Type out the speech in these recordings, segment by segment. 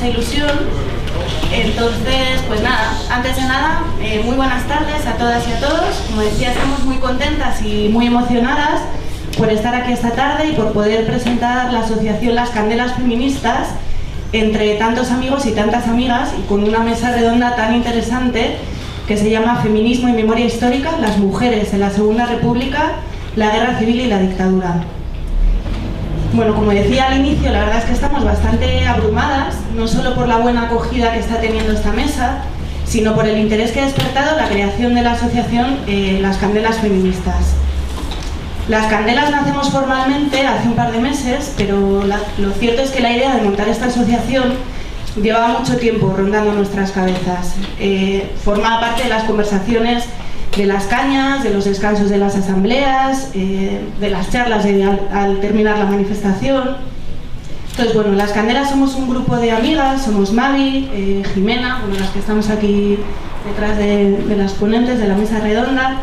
mucha ilusión. Entonces, pues nada, antes de nada, muy buenas tardes a todas y a todos. Como decía, estamos muy contentas y muy emocionadas por estar aquí esta tarde y por poder presentar la asociación Las Candelas Feministas entre tantos amigos y tantas amigas, y con una mesa redonda tan interesante que se llama Feminismo y Memoria Histórica, las mujeres en la Segunda República, la Guerra Civil y la Dictadura. Bueno, como decía al inicio, la verdad es que estamos bastante abrumadas, no solo por la buena acogida que está teniendo esta mesa, sino por el interés que ha despertado la creación de la asociación Las Candelas Feministas. Las Candelas nacemos formalmente hace un par de meses, pero lo cierto es que la idea de montar esta asociación llevaba mucho tiempo rondando nuestras cabezas. Formaba parte de las conversaciones de las cañas, de los descansos de las asambleas, de las charlas al terminar la manifestación. Entonces, bueno, Las Candelas somos un grupo de amigas, somos Mavi, Jimena, bueno, las que estamos aquí detrás de las ponentes de la mesa redonda,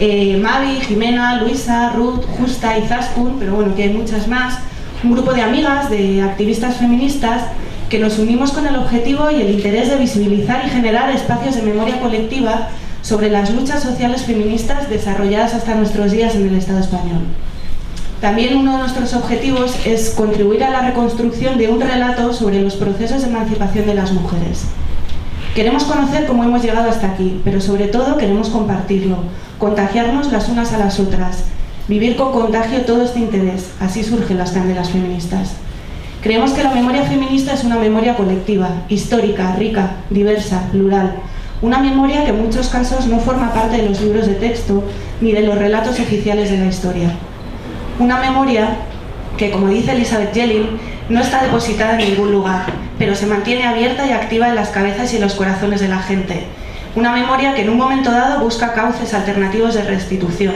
Mavi, Jimena, Luisa, Ruth, Justa y Zaskun, pero bueno, que hay muchas más. Un grupo de amigas, de activistas feministas, que nos unimos con el objetivo y el interés de visibilizar y generar espacios de memoria colectiva sobre las luchas sociales feministas desarrolladas hasta nuestros días en el Estado español. También uno de nuestros objetivos es contribuir a la reconstrucción de un relato sobre los procesos de emancipación de las mujeres. Queremos conocer cómo hemos llegado hasta aquí, pero sobre todo queremos compartirlo, contagiarnos las unas a las otras, vivir con contagio todo este interés. Así surgen Las Candelas Feministas. Creemos que la memoria feminista es una memoria colectiva, histórica, rica, diversa, plural. Una memoria que en muchos casos no forma parte de los libros de texto ni de los relatos oficiales de la historia. Una memoria que, como dice Elizabeth Jelin, no está depositada en ningún lugar, pero se mantiene abierta y activa en las cabezas y en los corazones de la gente. Una memoria que en un momento dado busca cauces alternativos de restitución,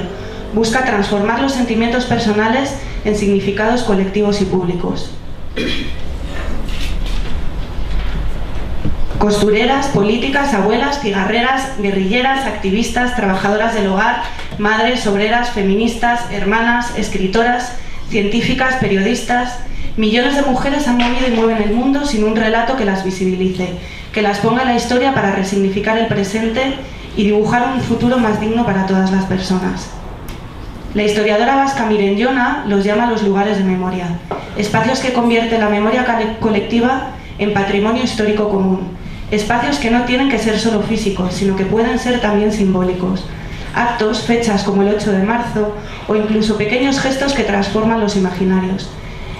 busca transformar los sentimientos personales en significados colectivos y públicos. Costureras, políticas, abuelas, cigarreras, guerrilleras, activistas, trabajadoras del hogar, madres, obreras, feministas, hermanas, escritoras, científicas, periodistas. Millones de mujeres han movido y mueven el mundo sin un relato que las visibilice, que las ponga en la historia para resignificar el presente y dibujar un futuro más digno para todas las personas. La historiadora vasca Miren Jona los llama los lugares de memoria, espacios que convierten la memoria colectiva en patrimonio histórico común. Espacios que no tienen que ser solo físicos, sino que pueden ser también simbólicos. Actos, fechas como el 8 de marzo, o incluso pequeños gestos que transforman los imaginarios.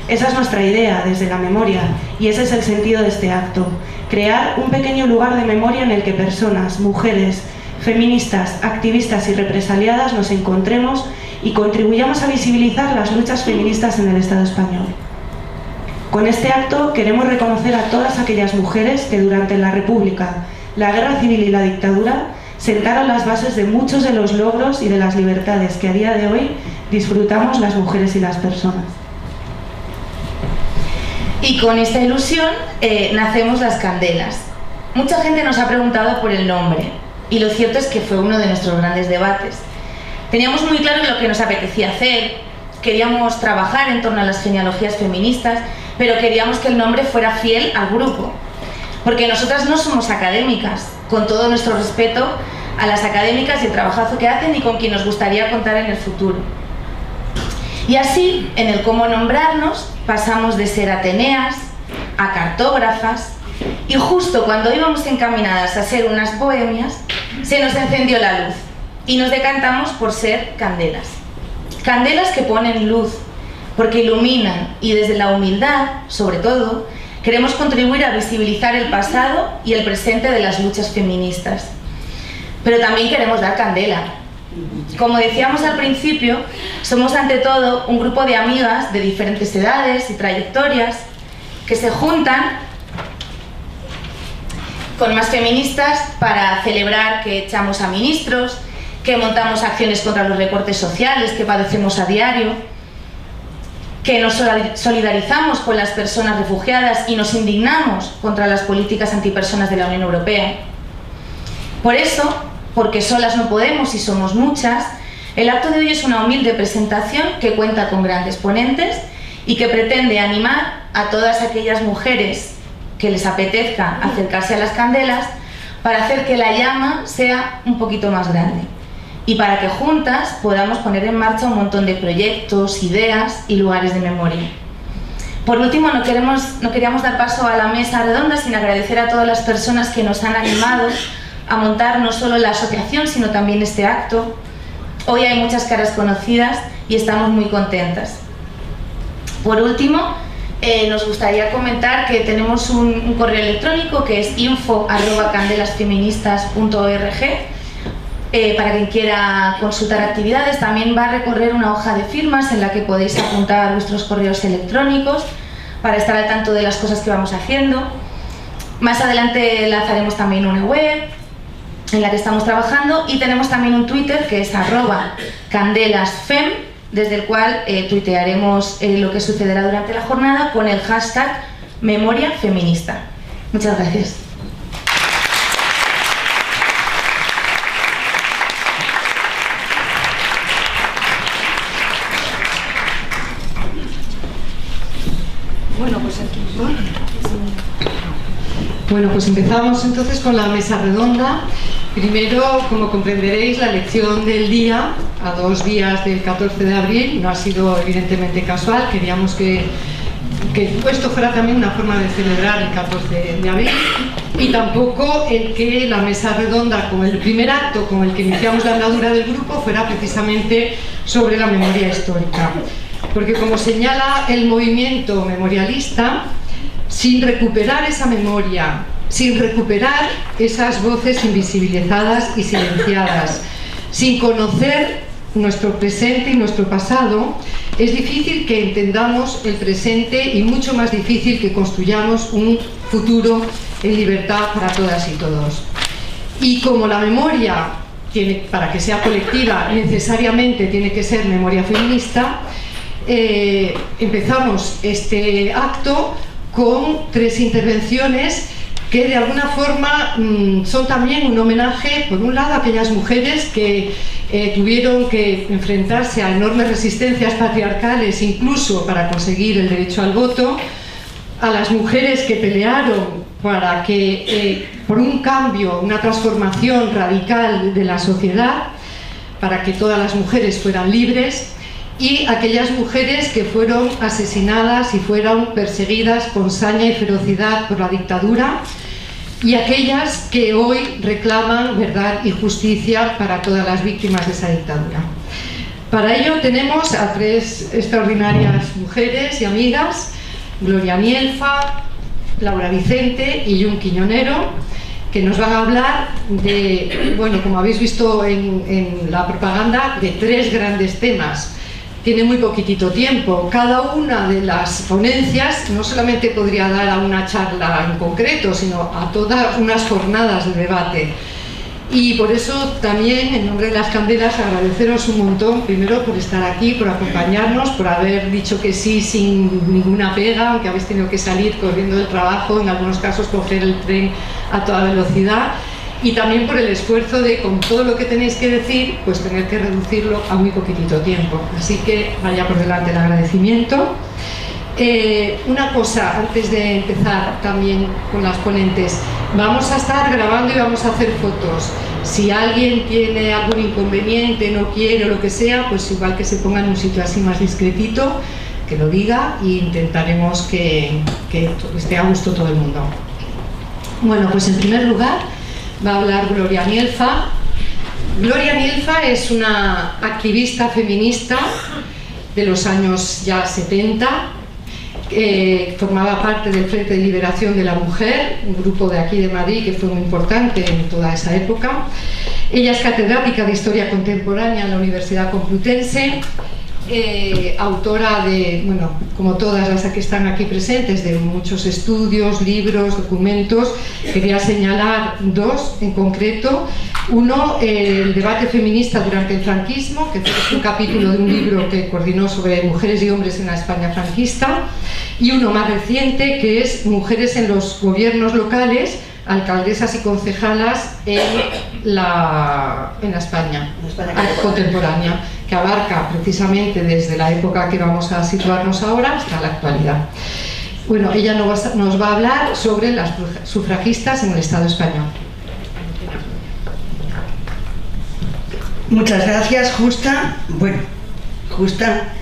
Esa es nuestra idea desde la memoria, y ese es el sentido de este acto. Crear un pequeño lugar de memoria en el que personas, mujeres, feministas, activistas y represaliadas nos encontremos y contribuyamos a visibilizar las luchas feministas en el Estado español. Con este acto queremos reconocer a todas aquellas mujeres que durante la República, la Guerra Civil y la Dictadura sentaron las bases de muchos de los logros y de las libertades que a día de hoy disfrutamos las mujeres y las personas. Y con esta ilusión nacemos Las Candelas. Mucha gente nos ha preguntado por el nombre, y lo cierto es que fue uno de nuestros grandes debates. Teníamos muy claro lo que nos apetecía hacer, queríamos trabajar en torno a las genealogías feministas, pero queríamos que el nombre fuera fiel al grupo, porque nosotras no somos académicas, con todo nuestro respeto a las académicas y el trabajazo que hacen y con quien nos gustaría contar en el futuro. Y así, en el cómo nombrarnos, pasamos de ser ateneas a cartógrafas, y justo cuando íbamos encaminadas a ser unas bohemias, se nos encendió la luz y nos decantamos por ser candelas. Candelas que ponen luz, porque iluminan, y desde la humildad, sobre todo, queremos contribuir a visibilizar el pasado y el presente de las luchas feministas. Pero también queremos dar candela. Como decíamos al principio, somos ante todo un grupo de amigas de diferentes edades y trayectorias que se juntan con más feministas para celebrar que echamos a ministros, que montamos acciones contra los recortes sociales que padecemos a diario, que nos solidarizamos con las personas refugiadas y nos indignamos contra las políticas antipersonas de la Unión Europea. Por eso, porque solas no podemos y somos muchas, el acto de hoy es una humilde presentación que cuenta con grandes ponentes y que pretende animar a todas aquellas mujeres que les apetezca acercarse a las candelas para hacer que la llama sea un poquito más grande y para que juntas podamos poner en marcha un montón de proyectos, ideas y lugares de memoria. Por último, no queríamos dar paso a la mesa redonda sin agradecer a todas las personas que nos han animado a montar no solo la asociación, sino también este acto. Hoy hay muchas caras conocidas y estamos muy contentas. Por último, nos gustaría comentar que tenemos un correo electrónico que es info@candelasfeministas.org. Para quien quiera consultar actividades, también va a recorrer una hoja de firmas en la que podéis apuntar vuestros correos electrónicos para estar al tanto de las cosas que vamos haciendo. Más adelante lanzaremos también una web en la que estamos trabajando y tenemos también un Twitter que es @candelasfem, desde el cual tuitearemos lo que sucederá durante la jornada con el hashtag Memoria Feminista. Muchas gracias. Bueno, pues empezamos entonces con la mesa redonda. Primero, como comprenderéis, la elección del día, a 2 días del 14 de abril, no ha sido evidentemente casual. Queríamos que esto fuera también una forma de celebrar el 14 de abril y tampoco el que la mesa redonda, como el primer acto con el que iniciamos la andadura del grupo, fuera precisamente sobre la memoria histórica. Porque, como señala el movimiento memorialista, sin recuperar esa memoria, sin recuperar esas voces invisibilizadas y silenciadas, sin conocer nuestro presente y nuestro pasado, es difícil que entendamos el presente y mucho más difícil que construyamos un futuro en libertad para todas y todos. Y como la memoria, para que sea colectiva, necesariamente tiene que ser memoria feminista, empezamos este acto con 3 intervenciones que de alguna forma son también un homenaje, por un lado, a aquellas mujeres que tuvieron que enfrentarse a enormes resistencias patriarcales, incluso para conseguir el derecho al voto, a las mujeres que pelearon para que, por un cambio, una transformación radical de la sociedad, para que todas las mujeres fueran libres, y aquellas mujeres que fueron asesinadas y fueron perseguidas con saña y ferocidad por la dictadura, y aquellas que hoy reclaman verdad y justicia para todas las víctimas de esa dictadura. Para ello tenemos a 3 extraordinarias mujeres y amigas, Gloria Nielfa, Laura Vicente y Jun Quiñonero, que nos van a hablar de, bueno, como habéis visto en la propaganda, de 3 grandes temas. Tiene muy poquitito tiempo. Cada una de las ponencias no solamente podría dar a una charla en concreto, sino a todas unas jornadas de debate. Y por eso también, en nombre de las Candelas, agradeceros un montón, primero por estar aquí, por acompañarnos, por haber dicho que sí sin ninguna pega, aunque habéis tenido que salir corriendo del trabajo, en algunos casos coger el tren a toda velocidad, y también por el esfuerzo de, con todo lo que tenéis que decir, pues tener que reducirlo a muy poquitito tiempo. Así que vaya por delante el agradecimiento. Una cosa, antes de empezar también con las ponentes, vamos a estar grabando y vamos a hacer fotos. Si alguien tiene algún inconveniente, no quiere o lo que sea, pues igual que se ponga en un sitio así más discretito, que lo diga, e intentaremos que esté a gusto todo el mundo. Bueno, pues en primer lugar va a hablar Gloria Nielfa. Gloria Nielfa es una activista feminista de los años ya 70, formaba parte del Frente de Liberación de la Mujer, un grupo de aquí de Madrid que fue muy importante en toda esa época. Ella es catedrática de Historia Contemporánea en la Universidad Complutense, autora de, bueno, como todas las que están aquí presentes, de muchos estudios, libros, documentos. Quería señalar 2 en concreto. Uno, el debate feminista durante el franquismo, que es un capítulo de un libro que coordinó sobre mujeres y hombres en la España franquista, y uno más reciente, que es mujeres en los gobiernos locales, alcaldesas y concejalas en la España contemporánea, que abarca precisamente desde la época que vamos a situarnos ahora hasta la actualidad. Bueno, ella nos va a hablar sobre las sufragistas en el Estado español. Muchas gracias, Justa. Bueno, Justa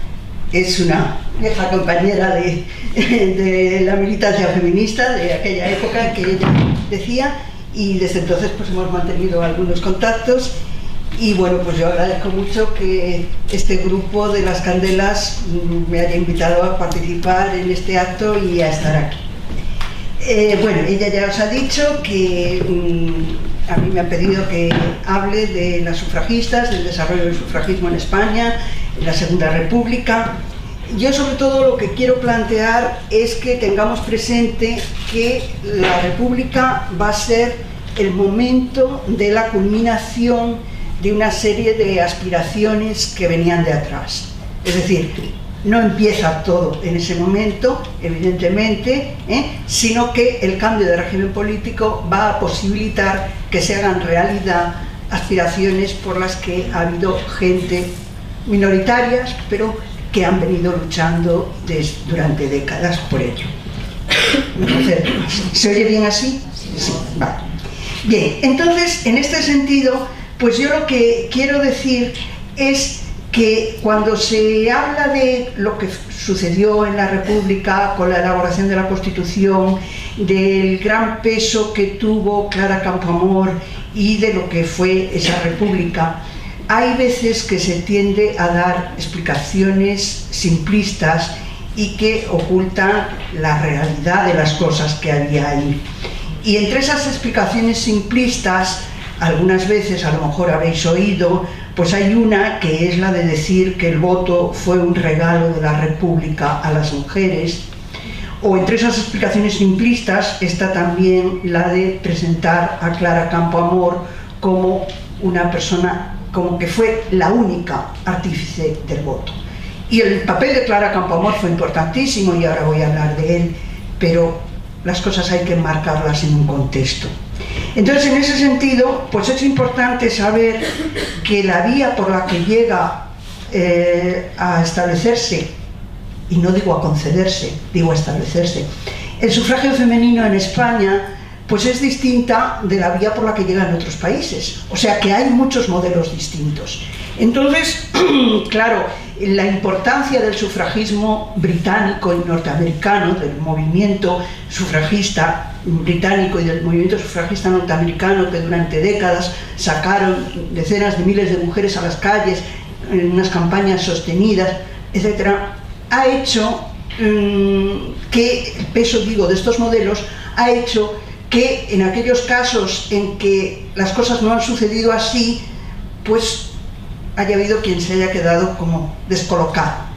es una vieja compañera de la militancia feminista de aquella época que ella decía, y desde entonces pues hemos mantenido algunos contactos. Y bueno, pues yo agradezco mucho que este grupo de las Candelas me haya invitado a participar en este acto y a estar aquí. Bueno, ella ya os ha dicho que a mí me ha pedido que hable de las sufragistas, del desarrollo del sufragismo en España, en la Segunda República. Yo sobre todo lo que quiero plantear es que tengamos presente que la República va a ser el momento de la culminación de una serie de aspiraciones que venían de atrás. Es decir, no empieza todo en ese momento, evidentemente, sino que el cambio de régimen político va a posibilitar que se hagan realidad aspiraciones por las que ha habido gente minoritarias, pero que han venido luchando durante décadas por ello. ¿Se oye bien así? Sí, vale. Bien, entonces, en este sentido, pues yo lo que quiero decir es que cuando se habla de lo que sucedió en la República con la elaboración de la Constitución, del gran peso que tuvo Clara Campoamor y de lo que fue esa República, hay veces que se tiende a dar explicaciones simplistas y que ocultan la realidad de las cosas que había ahí. Y entre esas explicaciones simplistas, algunas veces a lo mejor habéis oído, pues hay una que es la de decir que el voto fue un regalo de la República a las mujeres, o entre esas explicaciones simplistas está también la de presentar a Clara Campoamor como una persona, como que fue la única artífice del voto. Y el papel de Clara Campoamor fue importantísimo y ahora voy a hablar de él, pero las cosas hay que enmarcarlas en un contexto. Entonces, en ese sentido, pues es importante saber que la vía por la que llega a establecerse, y no digo a concederse, digo a establecerse, el sufragio femenino en España, pues es distinta de la vía por la que llega en otros países. O sea que hay muchos modelos distintos. Entonces, claro, la importancia del sufragismo británico y norteamericano, del movimiento sufragista británico y del movimiento sufragista norteamericano, que durante décadas sacaron decenas de miles de mujeres a las calles en unas campañas sostenidas, etc., ha hecho que el peso, digo, de estos modelos ha hecho que en aquellos casos en que las cosas no han sucedido así, pues haya habido quien se haya quedado como descolocado.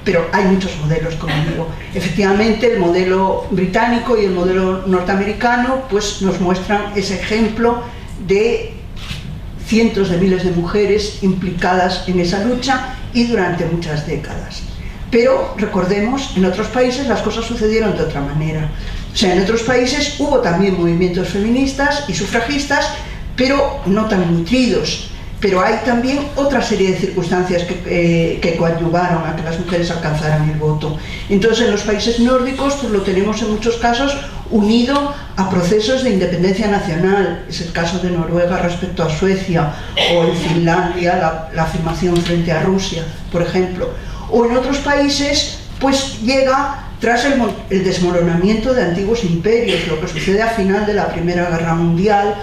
Pero hay muchos modelos, como digo. Efectivamente, el modelo británico y el modelo norteamericano pues nos muestran ese ejemplo de cientos de miles de mujeres implicadas en esa lucha y durante muchas décadas. Pero recordemos, en otros países las cosas sucedieron de otra manera. O sea, en otros países hubo también movimientos feministas y sufragistas, pero no tan nutridos. Pero hay también otra serie de circunstancias que coadyuvaron a que las mujeres alcanzaran el voto. Entonces, en los países nórdicos pues lo tenemos en muchos casos unido a procesos de independencia nacional. Es el caso de Noruega respecto a Suecia, o en Finlandia la afirmación frente a Rusia, por ejemplo. O en otros países pues llega tras el desmoronamiento de antiguos imperios, lo que sucede al final de la Primera Guerra Mundial,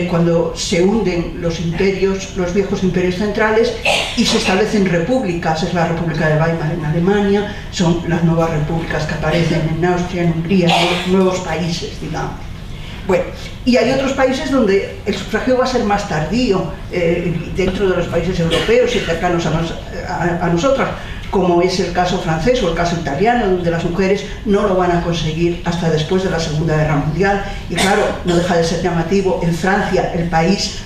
cuando se hunden los imperios, los viejos imperios centrales, y se establecen repúblicas. Es la República de Weimar en Alemania, son las nuevas repúblicas que aparecen en Austria, en Hungría, nuevos países, digamos. Bueno, y hay otros países donde el sufragio va a ser más tardío, dentro de los países europeos y cercanos a nosotras, como es el caso francés o el caso italiano, donde las mujeres no lo van a conseguir hasta después de la Segunda Guerra Mundial. Y claro, no deja de ser llamativo, en Francia, el país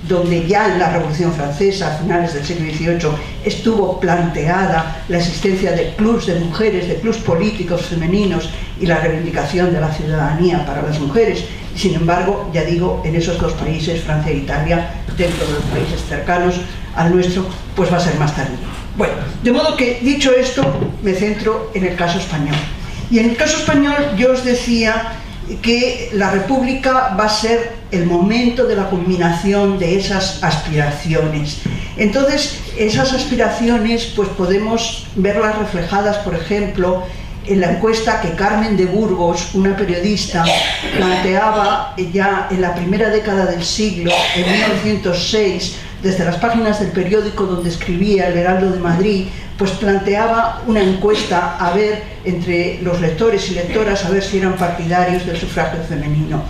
donde ya en la Revolución Francesa, a finales del siglo XVIII, estuvo planteada la existencia de clubs de mujeres, de clubs políticos femeninos y la reivindicación de la ciudadanía para las mujeres. Sin embargo, ya digo, en esos dos países, Francia e Italia, dentro de los países cercanos al nuestro, pues va a ser más tardío. Bueno, de modo que, dicho esto, me centro en el caso español. Y en el caso español yo os decía que la República va a ser el momento de la culminación de esas aspiraciones. Entonces, esas aspiraciones pues podemos verlas reflejadas, por ejemplo, en la encuesta que Carmen de Burgos, una periodista, planteaba ya en la primera década del siglo, en 1906, desde las páginas del periódico donde escribía El Heraldo de Madrid, pues planteaba una encuesta a ver entre los lectores y lectoras a ver si eran partidarios del sufragio femenino.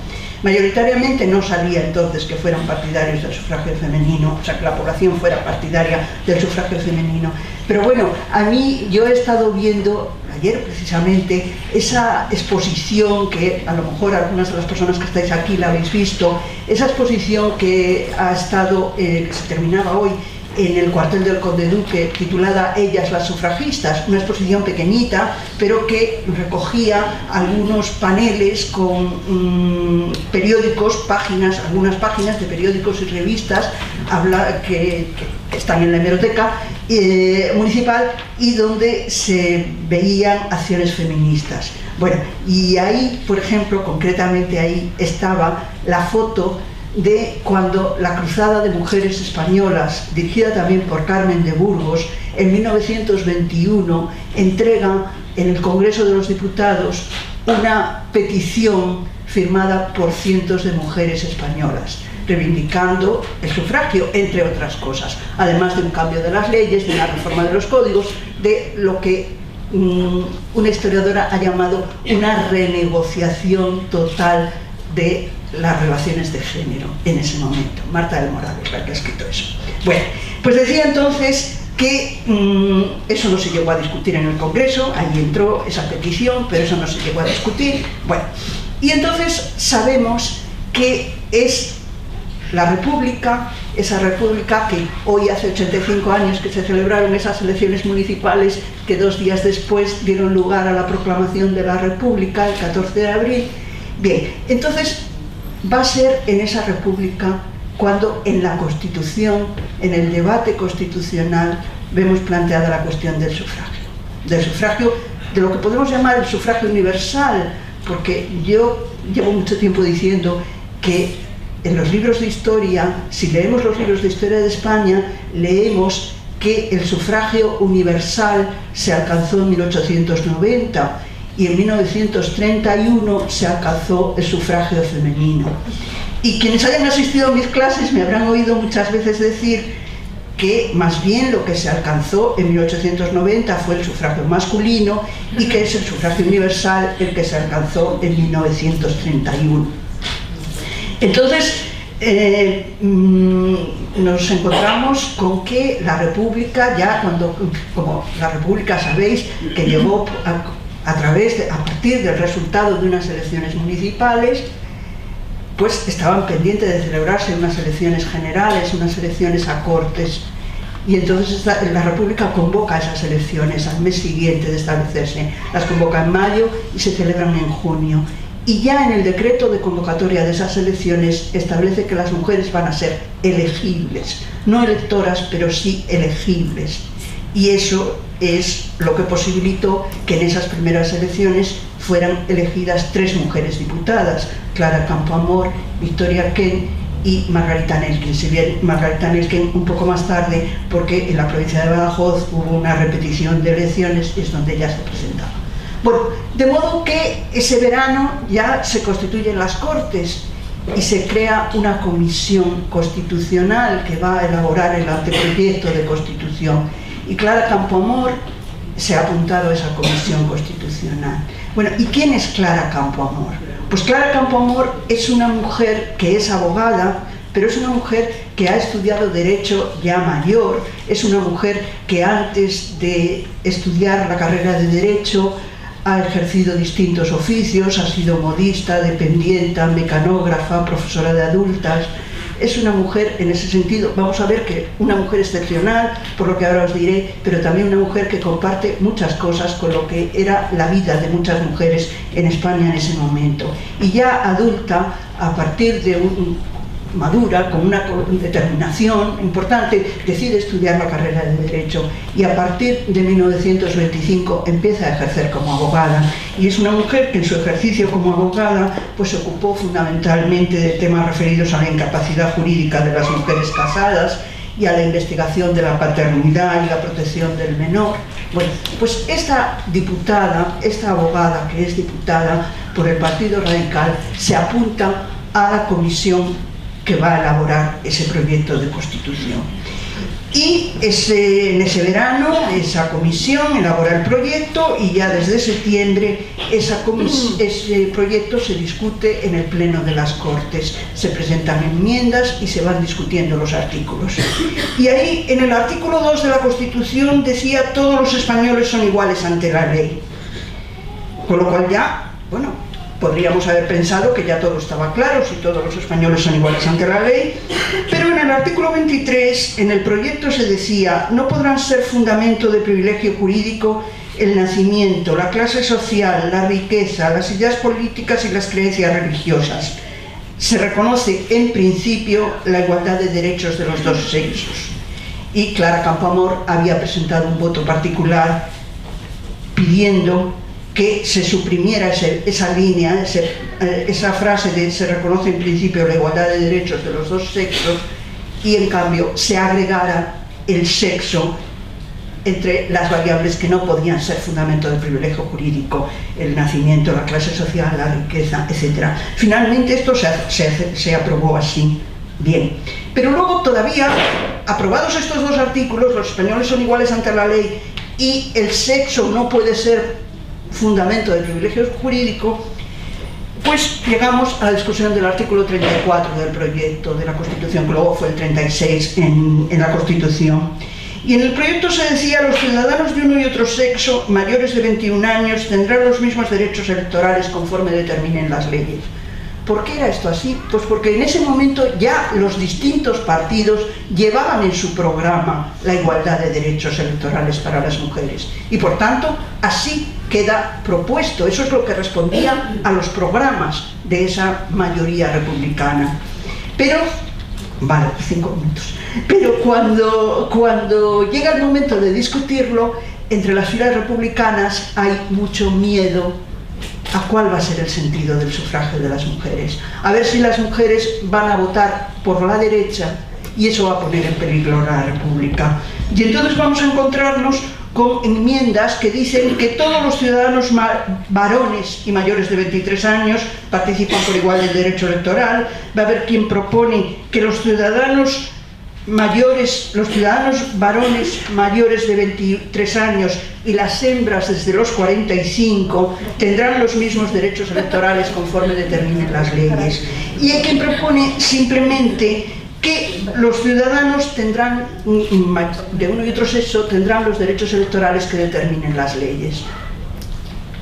Mayoritariamente no salía entonces que fueran partidarios del sufragio femenino, o sea, que la población fuera partidaria del sufragio femenino. Pero bueno, a mí yo he estado viendo ayer precisamente esa exposición que a lo mejor algunas de las personas que estáis aquí la habéis visto, esa exposición que ha estado, que se terminaba hoy en el cuartel del Conde Duque, titulada Ellas las sufragistas, una exposición pequeñita, pero que recogía algunos paneles con periódicos, algunas páginas de periódicos y revistas que están en la hemeroteca municipal y donde se veían acciones feministas. Bueno, y ahí, por ejemplo, concretamente ahí estaba la foto de cuando la Cruzada de Mujeres Españolas, dirigida también por Carmen de Burgos, en 1921 entrega en el Congreso de los Diputados una petición firmada por cientos de mujeres españolas, reivindicando el sufragio, entre otras cosas, además de un cambio de las leyes, de una reforma de los códigos, de lo que una historiadora ha llamado una renegociación total de las relaciones de género en ese momento. Marta del Moral es la que ha escrito eso. Bueno, pues decía entonces que eso no se llegó a discutir en el Congreso, ahí entró esa petición, pero eso no se llegó a discutir. Bueno, y entonces sabemos que es la República, esa República que hoy hace 85 años que se celebraron esas elecciones municipales que 2 días después dieron lugar a la proclamación de la República, el 14 de abril. Bien, entonces va a ser en esa República cuando en la Constitución, en el debate constitucional, vemos planteada la cuestión del sufragio, de lo que podemos llamar el sufragio universal, porque yo llevo mucho tiempo diciendo que en los libros de historia, si leemos los libros de historia de España, leemos que el sufragio universal se alcanzó en 1890 y en 1931 se alcanzó el sufragio femenino. Y quienes hayan asistido a mis clases me habrán oído muchas veces decir que más bien lo que se alcanzó en 1890 fue el sufragio masculino y que es el sufragio universal el que se alcanzó en 1931. Entonces, nos encontramos con que la República, ya como la República sabéis que llegó a partir del resultado de unas elecciones municipales, pues estaban pendientes de celebrarse unas elecciones generales, unas elecciones a Cortes, y entonces la República convoca esas elecciones al mes siguiente de establecerse, las convoca en mayo y se celebran en junio. Y ya en el decreto de convocatoria de esas elecciones establece que las mujeres van a ser elegibles, no electoras, pero sí elegibles. Y eso es lo que posibilitó que en esas primeras elecciones fueran elegidas 3 mujeres diputadas, Clara Campoamor, Victoria Kent y Margarita Nelken. Si bien Margarita Nelken un poco más tarde, porque en la provincia de Badajoz hubo una repetición de elecciones y es donde ella se presentaba. Bueno, de modo que ese verano ya se constituyen las Cortes y se crea una comisión constitucional que va a elaborar el anteproyecto de constitución. Y Clara Campoamor se ha apuntado a esa comisión constitucional. Bueno, ¿y quién es Clara Campoamor? Pues Clara Campoamor es una mujer que es abogada, pero es una mujer que ha estudiado Derecho ya mayor, es una mujer que antes de estudiar la carrera de Derecho ha ejercido distintos oficios, ha sido modista, dependienta, mecanógrafa, profesora de adultas. Es una mujer, en ese sentido, vamos a ver que una mujer excepcional, por lo que ahora os diré, pero también una mujer que comparte muchas cosas con lo que era la vida de muchas mujeres en España en ese momento. Y ya adulta, a partir de madura, con una determinación importante, decide estudiar la carrera de Derecho y a partir de 1925 empieza a ejercer como abogada y es una mujer que en su ejercicio como abogada pues se ocupó fundamentalmente de temas referidos a la incapacidad jurídica de las mujeres casadas y a la investigación de la paternidad y la protección del menor. Bueno, pues esta diputada, esta abogada que es diputada por el Partido Radical, se apunta a la comisión que va a elaborar ese proyecto de constitución. Y en ese verano esa comisión elabora el proyecto y ya desde septiembre ese proyecto se discute en el Pleno de las Cortes. Se presentan enmiendas y se van discutiendo los artículos. Y ahí, en el artículo 2 de la Constitución, decía: todos los españoles son iguales ante la ley. Con lo cual ya, bueno, podríamos haber pensado que ya todo estaba claro, si todos los españoles son iguales ante la ley, pero en el artículo 23, en el proyecto se decía: no podrán ser fundamento de privilegio jurídico el nacimiento, la clase social, la riqueza, las ideas políticas y las creencias religiosas. Se reconoce en principio la igualdad de derechos de los dos sexos. Y Clara Campoamor había presentado un voto particular pidiendo que se suprimiera esa línea, esa frase de se reconoce en principio la igualdad de derechos de los dos sexos, y en cambio se agregara el sexo entre las variables que no podían ser fundamento del privilegio jurídico: el nacimiento, la clase social, la riqueza, etc. Finalmente esto se aprobó así. Bien, pero luego todavía, aprobados estos dos artículos, los españoles son iguales ante la ley y el sexo no puede ser fundamento del privilegio jurídico, pues llegamos a la discusión del artículo 34 del proyecto de la Constitución, que luego fue el 36 en la Constitución. Y en el proyecto se decía: los ciudadanos de uno y otro sexo mayores de 21 años tendrán los mismos derechos electorales conforme determinen las leyes. ¿Por qué era esto así? Pues porque en ese momento ya los distintos partidos llevaban en su programa la igualdad de derechos electorales para las mujeres. Y por tanto, así queda propuesto. Eso es lo que respondía a los programas de esa mayoría republicana. Pero, vale, 5 minutos. Pero cuando llega el momento de discutirlo, entre las filas republicanas hay mucho miedo a cuál va a ser el sentido del sufragio de las mujeres. A ver si las mujeres van a votar por la derecha y eso va a poner en peligro la República. Y entonces vamos a encontrarnos con enmiendas que dicen que todos los ciudadanos varones y mayores de 23 años participan por igual del derecho electoral. Va a haber quien propone que los ciudadanos varones mayores de 23 años y las hembras desde los 45 tendrán los mismos derechos electorales conforme determinen las leyes. Y hay quien propone simplemente que los ciudadanos tendrán, de uno y otro sexo, tendrán los derechos electorales que determinen las leyes,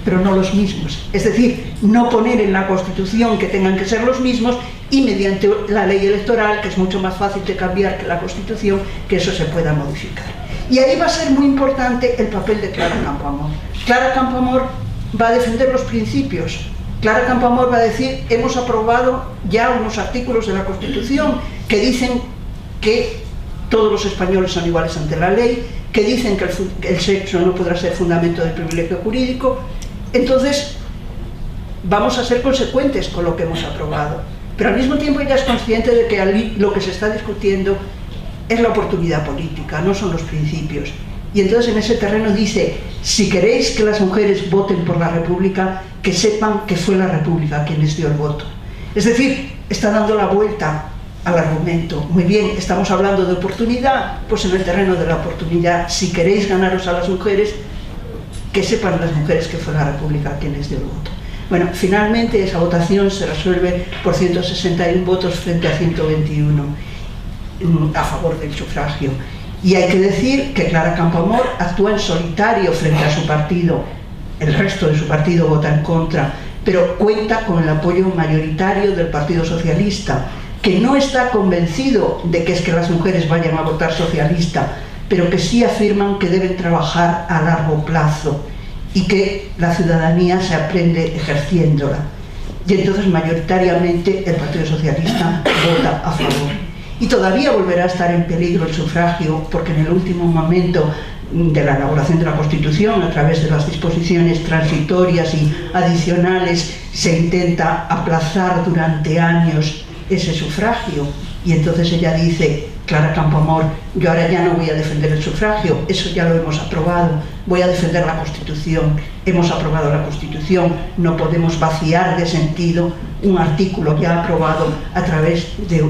pero no los mismos. Es decir, no poner en la Constitución que tengan que ser los mismos, y mediante la ley electoral, que es mucho más fácil de cambiar que la Constitución, que eso se pueda modificar. Y ahí va a ser muy importante el papel de Clara Campoamor. Clara Campoamor va a defender los principios. Clara Campoamor va a decir: hemos aprobado ya unos artículos de la Constitución que dicen que todos los españoles son iguales ante la ley, que dicen que el sexo no podrá ser fundamento del privilegio jurídico. Entonces, vamos a ser consecuentes con lo que hemos aprobado. Pero al mismo tiempo ella es consciente de que lo que se está discutiendo es la oportunidad política, no son los principios. Y entonces en ese terreno dice: si queréis que las mujeres voten por la República, que sepan que fue la República quien les dio el voto. Es decir, está dando la vuelta al argumento. Muy bien, estamos hablando de oportunidad, pues en el terreno de la oportunidad, si queréis ganaros a las mujeres, que sepan las mujeres que fue la República quien les dio el voto. Bueno, finalmente esa votación se resuelve por 161 votos frente a 121 a favor del sufragio. Y hay que decir que Clara Campoamor actúa en solitario frente a su partido. El resto de su partido vota en contra, pero cuenta con el apoyo mayoritario del Partido Socialista, que no está convencido de que es que las mujeres vayan a votar socialista, pero que sí afirman que deben trabajar a largo plazo y que la ciudadanía se aprende ejerciéndola. Y entonces mayoritariamente el Partido Socialista vota a favor. Y todavía volverá a estar en peligro el sufragio, porque en el último momento de la elaboración de la Constitución, a través de las disposiciones transitorias y adicionales, se intenta aplazar durante años ese sufragio. Y entonces ella dice, Clara Campoamor, yo ahora ya no voy a defender el sufragio, eso ya lo hemos aprobado, voy a defender la Constitución, hemos aprobado la Constitución, no podemos vaciar de sentido un artículo ya aprobado a través de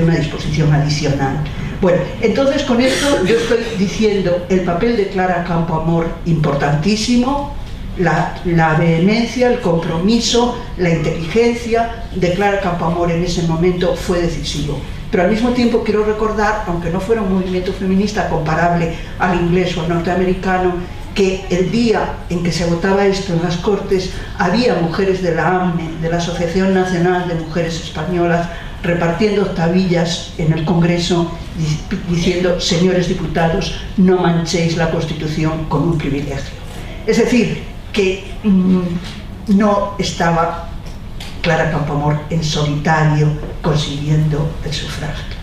una disposición adicional. Bueno, entonces con esto yo estoy diciendo el papel de Clara Campoamor importantísimo, la vehemencia, el compromiso, la inteligencia de Clara Campoamor en ese momento fue decisivo. Pero al mismo tiempo quiero recordar, aunque no fuera un movimiento feminista comparable al inglés o al norteamericano, que el día en que se votaba esto en las Cortes había mujeres de la AMNE, de la Asociación Nacional de Mujeres Españolas, repartiendo tabillas en el Congreso diciendo, señores diputados, no manchéis la Constitución con un privilegio. Es decir, que no estaba Clara Campoamor en solitario consiguiendo el sufragio.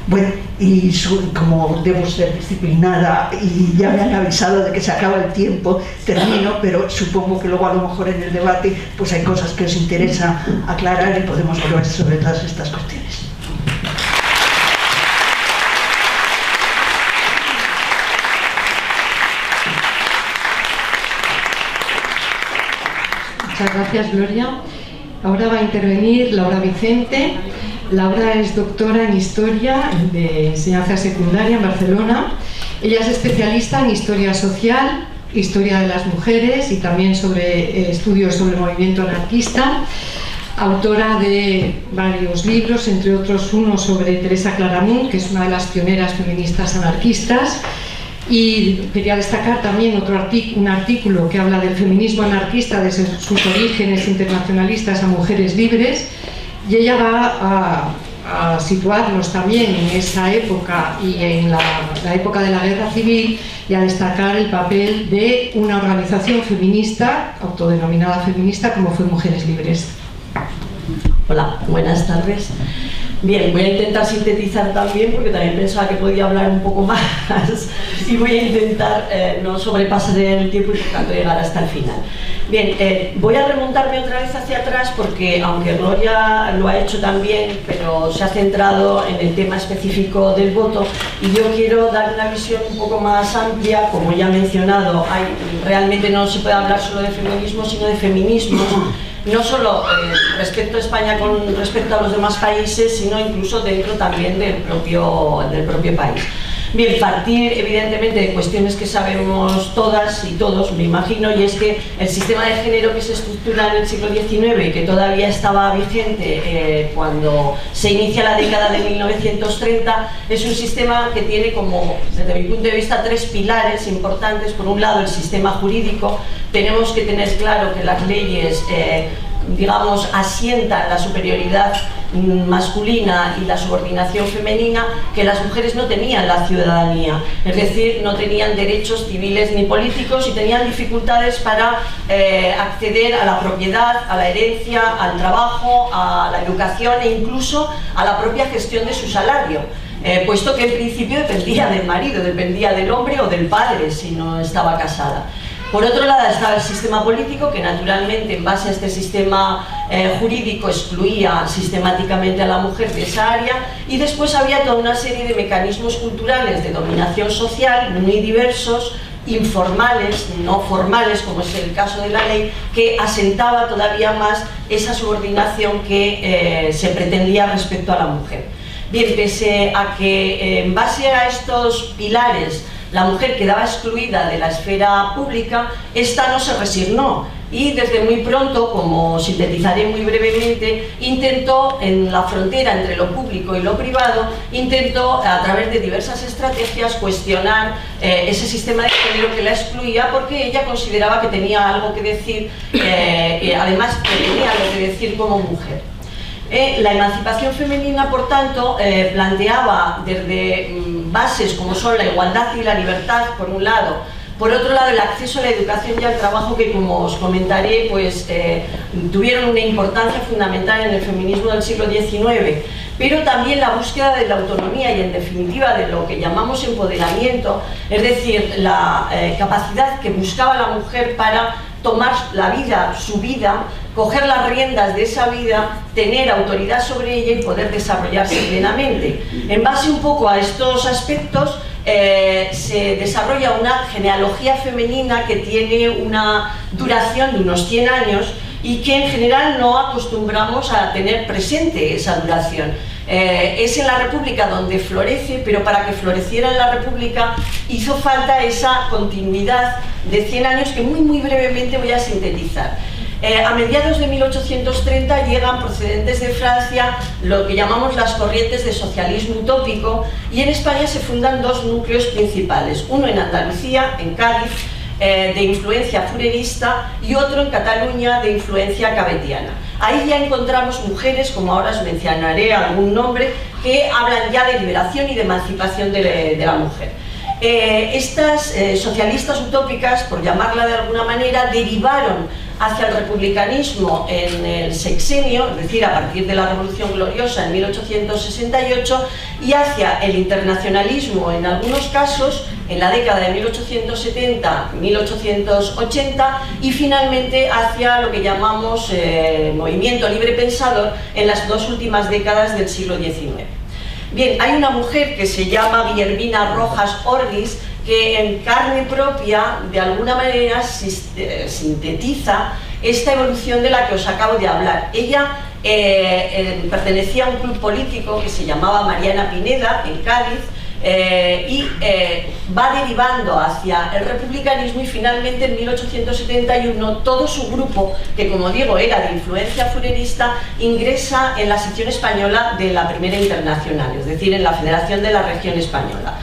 Bueno, y como debo ser disciplinada y ya me han avisado de que se acaba el tiempo, termino, pero supongo que luego a lo mejor en el debate pues hay cosas que os interesa aclarar y podemos volver sobre todas estas cuestiones. Muchas gracias, Gloria. Ahora va a intervenir Laura Vicente. Laura es doctora en Historia de Enseñanza Secundaria en Barcelona. Ella es especialista en Historia Social, Historia de las Mujeres y también sobre estudios sobre el movimiento anarquista. Autora de varios libros, entre otros uno sobre Teresa Claramunt, que es una de las pioneras feministas anarquistas. Y quería destacar también un artículo que habla del feminismo anarquista desde sus orígenes internacionalistas a mujeres libres, y ella va a situarnos también en esa época y en la época de la Guerra Civil, y a destacar el papel de una organización feminista, autodenominada feminista, como fue Mujeres Libres. Hola, buenas tardes. Bien, voy a intentar sintetizar también, porque también pensaba que podía hablar un poco más y voy a intentar no sobrepasar el tiempo y por tanto llegar hasta el final. Bien, voy a remontarme otra vez hacia atrás porque, aunque Gloria lo ha hecho también, pero se ha centrado en el tema específico del voto, y yo quiero dar una visión un poco más amplia. Como ya he mencionado, realmente no se puede hablar solo de feminismo, sino de feminismos, no solo respecto a España con respecto a los demás países, sino incluso dentro también del propio país. Bien, partir evidentemente de cuestiones que sabemos todas y todos, me imagino, y es que el sistema de género que se estructura en el siglo XIX y que todavía estaba vigente cuando se inicia la década de 1930, es un sistema que tiene como, desde mi punto de vista, tres pilares importantes. Por un lado, el sistema jurídico. Tenemos que tener claro que las leyes digamos, asientan la superioridad masculina y la subordinación femenina, que las mujeres no tenían la ciudadanía, es decir, no tenían derechos civiles ni políticos y tenían dificultades para acceder a la propiedad, a la herencia, al trabajo, a la educación e incluso a la propia gestión de su salario. Puesto que en principio dependía del marido, dependía del hombre o del padre si no estaba casada. Por otro lado estaba el sistema político, que naturalmente en base a este sistema jurídico excluía sistemáticamente a la mujer de esa área, y después había toda una serie de mecanismos culturales de dominación social muy diversos, informales, no formales, como es el caso de la ley, que asentaba todavía más esa subordinación que se pretendía respecto a la mujer. Bien, pese a que en base a estos pilares la mujer quedaba excluida de la esfera pública, esta no se resignó y desde muy pronto, como sintetizaré muy brevemente, intentó, en la frontera entre lo público y lo privado, intentó a través de diversas estrategias cuestionar ese sistema de género que la excluía, porque ella consideraba que tenía algo que decir, además que tenía algo que decir como mujer. La emancipación femenina, por tanto, planteaba desde bases como son la igualdad y la libertad, por un lado, Por otro lado, el acceso a la educación y al trabajo, que como os comentaré, pues tuvieron una importancia fundamental en el feminismo del siglo XIX, pero también la búsqueda de la autonomía y, en definitiva, de lo que llamamos empoderamiento, es decir, la capacidad que buscaba la mujer para tomar la vida, su vida, coger las riendas de esa vida, tener autoridad sobre ella y poder desarrollarse plenamente. En base un poco a estos aspectos, se desarrolla una genealogía femenina que tiene una duración de unos 100 años y que en general no acostumbramos a tener presente esa duración. Es en la República donde florece, pero para que floreciera en la República hizo falta esa continuidad de 100 años que muy brevemente voy a sintetizar. A mediados de 1830 llegan procedentes de Francia lo que llamamos las corrientes de socialismo utópico, y en España se fundan dos núcleos principales, uno en Andalucía, en Cádiz, de influencia furerista, y otro en Cataluña, de influencia cabetiana. Ahí ya encontramos mujeres, como ahora os mencionaré algún nombre, que hablan ya de liberación y de emancipación de la mujer. Estas socialistas utópicas, por llamarla de alguna manera, derivaron hacia el republicanismo en el sexenio, es decir, a partir de la Revolución Gloriosa en 1868, y hacia el internacionalismo en algunos casos en la década de 1870-1880, y finalmente hacia lo que llamamos movimiento libre pensador en las dos últimas décadas del siglo XIX. Bien, hay una mujer que se llama Guillermina Rojas Orgis, que en carne propia, de alguna manera, sintetiza esta evolución de la que os acabo de hablar. Ella pertenecía a un club político que se llamaba Mariana Pineda, en Cádiz, y va derivando hacia el republicanismo, y finalmente en 1871 todo su grupo, que como digo era de influencia furerista, ingresa en la sección española de la Primera Internacional, es decir, en la Federación de la Región Española.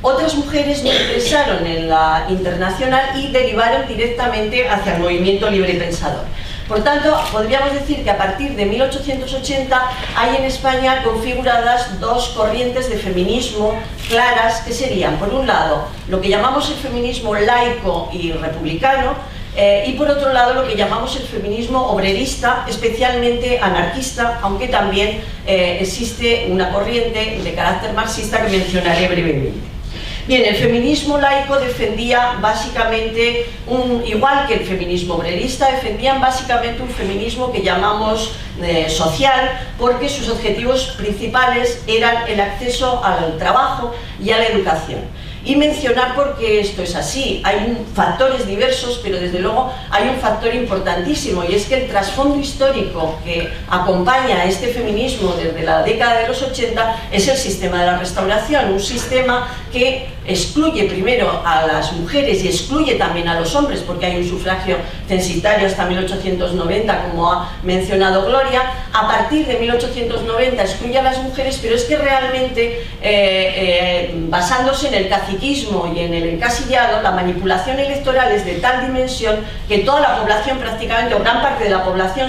Otras mujeres no ingresaron en la Internacional y derivaron directamente hacia el movimiento libre pensador. Por tanto, podríamos decir que a partir de 1880 hay en España configuradas dos corrientes de feminismo claras, que serían, por un lado, lo que llamamos el feminismo laico y republicano, y por otro lado lo que llamamos el feminismo obrerista, especialmente anarquista, aunque también existe una corriente de carácter marxista que mencionaré brevemente. Bien, el feminismo laico defendía básicamente, igual que el feminismo obrerista, defendían básicamente un feminismo que llamamos social, porque sus objetivos principales eran el acceso al trabajo y a la educación. Y mencionar por qué esto es así. Hay factores diversos, pero desde luego hay un factor importantísimo, y es que el trasfondo histórico que acompaña a este feminismo desde la década de los 80 es el sistema de la Restauración, un sistema que excluye primero a las mujeres y excluye también a los hombres, porque hay un sufragio censitario hasta 1890, como ha mencionado Gloria. A partir de 1890 excluye a las mujeres, pero es que realmente, basándose en el caciquismo y en el encasillado, la manipulación electoral es de tal dimensión que toda la población, prácticamente, o gran parte de la población,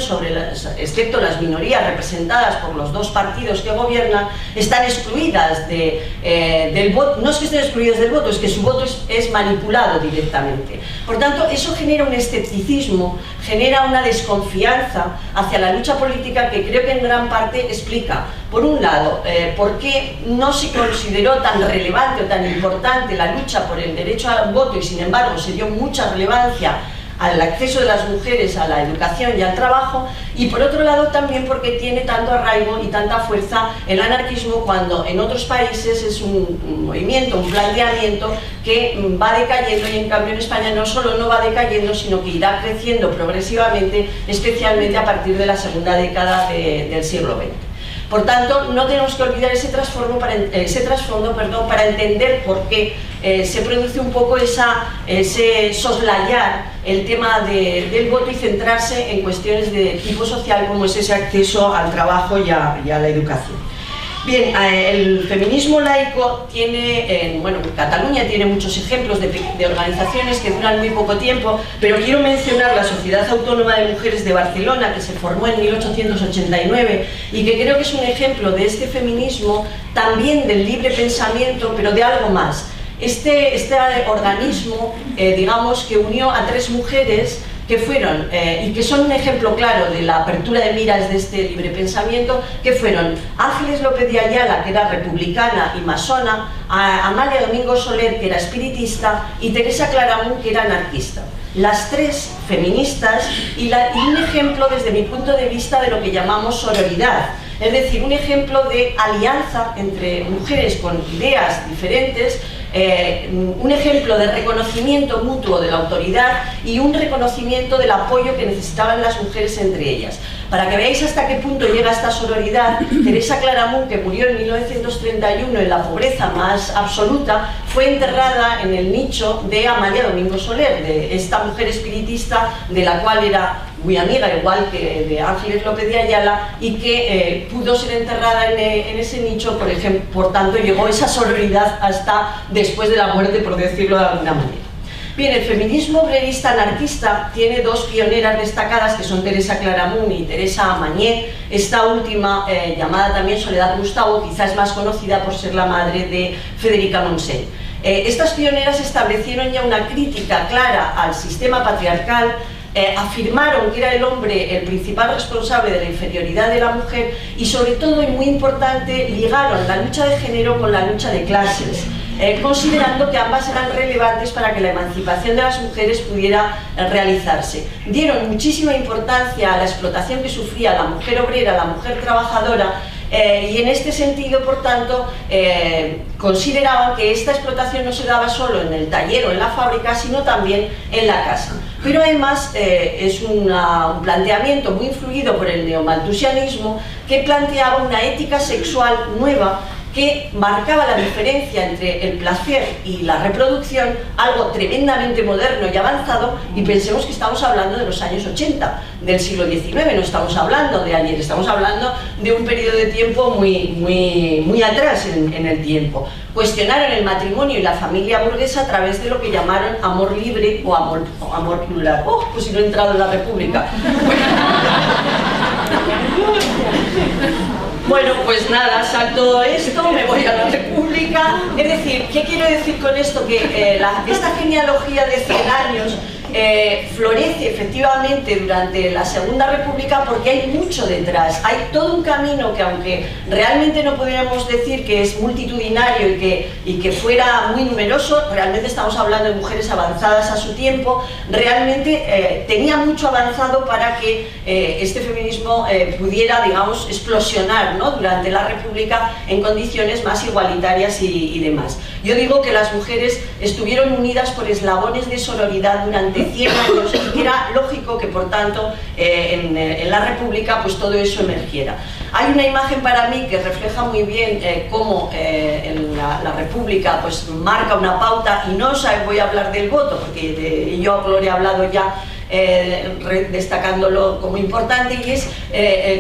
excepto las minorías representadas por los dos partidos que gobiernan, están excluidas del voto. No es que estén excluidas del voto, es que su voto es manipulado directamente. Por tanto, eso genera un escepticismo, genera una desconfianza hacia la lucha política, que creo que en gran parte explica, por un lado, por qué no se consideró tan relevante o tan importante la lucha por el derecho al voto, y sin embargo se dio mucha relevancia al acceso de las mujeres a la educación y al trabajo, y por otro lado también porque tiene tanto arraigo y tanta fuerza el anarquismo, cuando en otros países es un movimiento, un planteamiento que va decayendo, y en cambio en España no solo no va decayendo, sino que irá creciendo progresivamente, especialmente a partir de la segunda década del siglo XX. Por tanto, no tenemos que olvidar ese trasfondo para entender por qué se produce un poco ese soslayar el tema del voto y centrarse en cuestiones de tipo social, como es ese acceso al trabajo y a la educación. Bien, el feminismo laico tiene, en Cataluña tiene muchos ejemplos de organizaciones que duran muy poco tiempo, pero quiero mencionar la Sociedad Autónoma de Mujeres de Barcelona, que se formó en 1889 y que creo que es un ejemplo de este feminismo, también del libre pensamiento, pero de algo más. Este organismo, digamos, que unió a 3 mujeres que fueron, y que son un ejemplo claro de la apertura de miras de este libre pensamiento, que fueron Ángeles López de Ayala, que era republicana y masona, Amalia Domingo Soler, que era espiritista, y Teresa Claramunt, que era anarquista. Las 3 feministas y un ejemplo desde mi punto de vista de lo que llamamos sororidad, es decir, un ejemplo de alianza entre mujeres con ideas diferentes, un ejemplo de reconocimiento mutuo de la autoridad y un reconocimiento del apoyo que necesitaban las mujeres entre ellas. Para que veáis hasta qué punto llega esta sororidad, Teresa Claramunt, que murió en 1931 en la pobreza más absoluta, fue enterrada en el nicho de Amalia Domingo Soler, de esta mujer espiritista de la cual era muy amiga, igual que de Ángeles López de Ayala, y que pudo ser enterrada en ese nicho, por ejemplo, por tanto llegó esa sororidad hasta después de la muerte, por decirlo de alguna manera. Bien, el feminismo obrerista anarquista tiene 2 pioneras destacadas, que son Teresa Claramunt y Teresa Mañé. Esta última, llamada también Soledad Gustavo, quizás es más conocida por ser la madre de Federica Montseny. Estas pioneras establecieron ya una crítica clara al sistema patriarcal, afirmaron que era el hombre el principal responsable de la inferioridad de la mujer y, sobre todo, y muy importante, ligaron la lucha de género con la lucha de clases, considerando que ambas eran relevantes para que la emancipación de las mujeres pudiera realizarse. Dieron muchísima importancia a la explotación que sufría la mujer obrera, la mujer trabajadora, y en este sentido, por tanto, consideraban que esta explotación no se daba solo en el taller o en la fábrica, sino también en la casa. Pero además es un planteamiento muy influido por el neomalthusianismo, que planteaba una ética sexual nueva que marcaba la diferencia entre el placer y la reproducción, algo tremendamente moderno y avanzado, y pensemos que estamos hablando de los años 80 del siglo XIX, no estamos hablando de ayer, estamos hablando de un periodo de tiempo muy atrás en el tiempo. Cuestionaron el matrimonio y la familia burguesa a través de lo que llamaron amor libre o amor plural. ¡Oh, pues si no he entrado en la República! Bueno, pues nada, salto esto, me voy a la República. Es decir, ¿qué quiero decir con esto? Que esta genealogía de 100 años florece efectivamente durante la Segunda República porque hay mucho detrás, hay todo un camino que, aunque realmente no podríamos decir que es multitudinario y que fuera muy numeroso, realmente estamos hablando de mujeres avanzadas a su tiempo, realmente tenía mucho avanzado para que este feminismo pudiera, digamos, explosionar, ¿no?, durante la República en condiciones más igualitarias y demás. Yo digo que las mujeres estuvieron unidas por eslabones de sororidad durante 100 años y que era lógico que, por tanto, en la República pues todo eso emergiera. Hay una imagen para mí que refleja muy bien cómo en la República pues marca una pauta, y no os voy a hablar del voto porque yo lo he hablado ya, destacándolo como importante, y es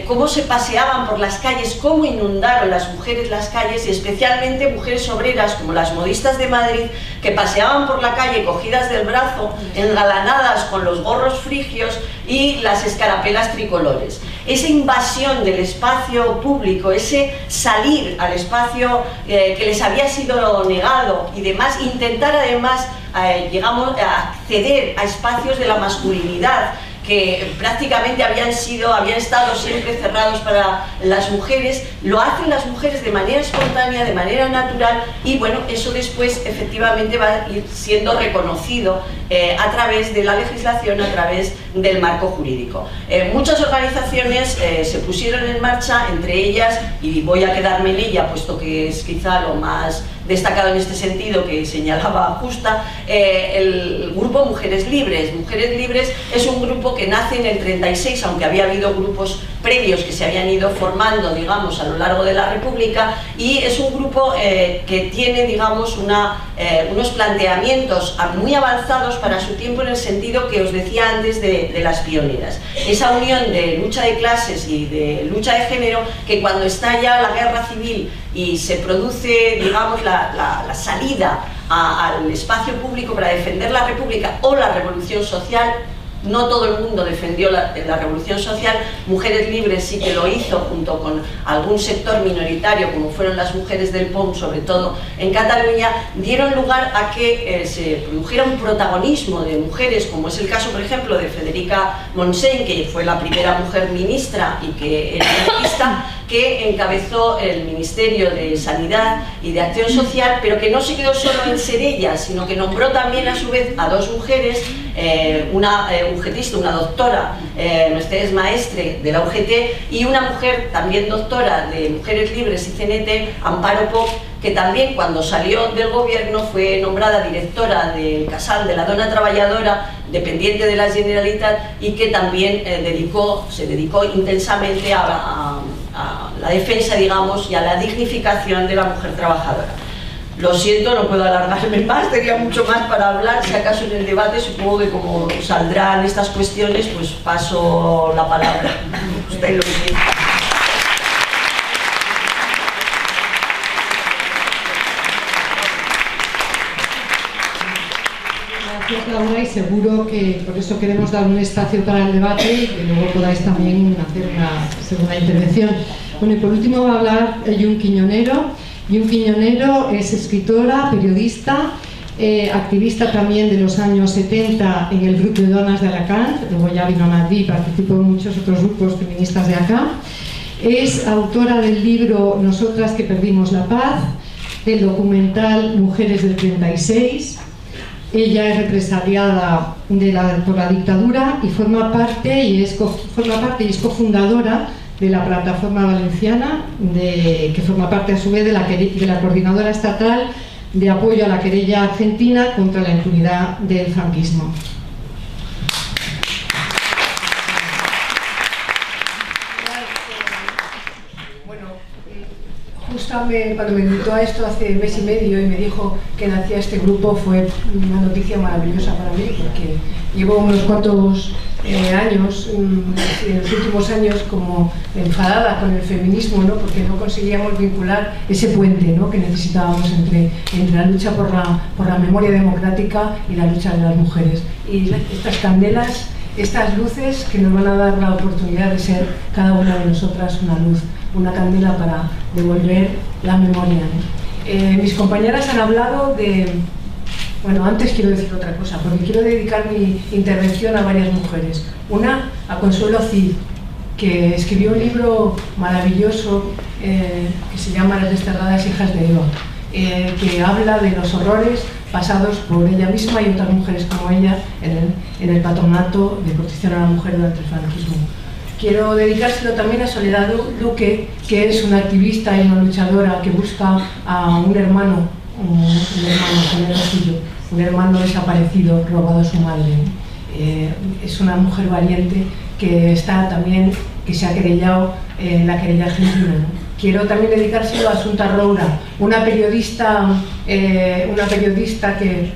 cómo se paseaban por las calles, cómo inundaron las mujeres las calles, y especialmente mujeres obreras como las modistas de Madrid, que paseaban por la calle cogidas del brazo, engalanadas con los gorros frigios y las escarapelas tricolores. Esa invasión del espacio público, ese salir al espacio que les había sido negado y demás, intentar además llegamos a acceder a espacios de la masculinidad que prácticamente habían estado siempre cerrados para las mujeres, lo hacen las mujeres de manera espontánea, de manera natural, y bueno, eso después efectivamente va a ir siendo reconocido a través de la legislación, a través del marco jurídico. Muchas organizaciones se pusieron en marcha, entre ellas, y voy a quedarme en ella puesto que es quizá lo más destacado en este sentido que señalaba Justa, el grupo Mujeres Libres. Mujeres Libres es un grupo que nace en el 36, aunque había habido grupos previos que se habían ido formando, digamos, a lo largo de la República, y es un grupo que tiene, digamos, unos planteamientos muy avanzados para su tiempo, en el sentido que os decía antes de las pioneras. Esa unión de lucha de clases y de lucha de género, que cuando estalla la guerra civil y se produce, digamos, la salida al espacio público para defender la República o la revolución social, no todo el mundo defendió la revolución social. Mujeres Libres sí que lo hizo junto con algún sector minoritario, como fueron las mujeres del POM, sobre todo en Cataluña, dieron lugar a que se produjera un protagonismo de mujeres, como es el caso, por ejemplo, de Federica Montseny, que fue la primera mujer ministra y que era anarquista, que encabezó el Ministerio de Sanidad y de Acción Social, pero que no se quedó solo en ser ella, sino que nombró también a su vez a dos mujeres, una UGTista, una doctora, Mercedes Maestre de la UGT, y una mujer también doctora de Mujeres Libres y CNT, Amparo Poch, que también cuando salió del gobierno fue nombrada directora del Casal de la Dona Treballadora, dependiente de la Generalitat, y que también se dedicó intensamente a la defensa, digamos, y a la dignificación de la mujer trabajadora. Lo siento, no puedo alargarme más, tenía mucho más para hablar. Si acaso en el debate, supongo que como saldrán estas cuestiones, pues paso la palabra. Usted lo dice. Gracias, Laura, y seguro que por eso queremos dar un espacio para el debate y que luego podáis también hacer una segunda intervención. Bueno, y por último va a hablar Llum Quiñonero. Llum Quiñonero es escritora, periodista, activista también de los años 70 en el grupo de Donas de Alacant, luego ya vino a Madrid y participó en muchos otros grupos feministas de acá. Es autora del libro Nosotras que perdimos la paz, del documental Mujeres del 36. Ella es represaliada por la dictadura y forma parte y es cofundadora de la plataforma valenciana, que forma parte a su vez de la coordinadora estatal de apoyo a la querella argentina contra la impunidad del franquismo. Cuando me invitó a esto hace mes y medio y me dijo que nacía este grupo, fue una noticia maravillosa para mí, porque llevo unos cuantos años, en los últimos años, como enfadada con el feminismo, ¿no? Porque no conseguíamos vincular ese puente, ¿no? Que necesitábamos entre la lucha por la memoria democrática y la lucha de las mujeres. Y estas candelas, estas luces que nos van a dar la oportunidad de ser cada una de nosotras una luz, una candela para devolver la memoria, ¿no? Mis compañeras han hablado de... Bueno, antes quiero decir otra cosa, porque quiero dedicar mi intervención a varias mujeres. Una, a Consuelo Cid, que escribió un libro maravilloso que se llama Las desterradas hijas de Eva, que habla de los horrores pasados por ella misma y otras mujeres como ella en el patronato de protección a la mujer durante el franquismo. Quiero dedicárselo también a Soledad Luque, que es una activista y una luchadora que busca a un hermano suyo, un hermano desaparecido, robado a su madre. Es una mujer valiente que se ha querellado en la querella argentina, ¿no? Quiero también dedicárselo a Asunta Roura, una periodista que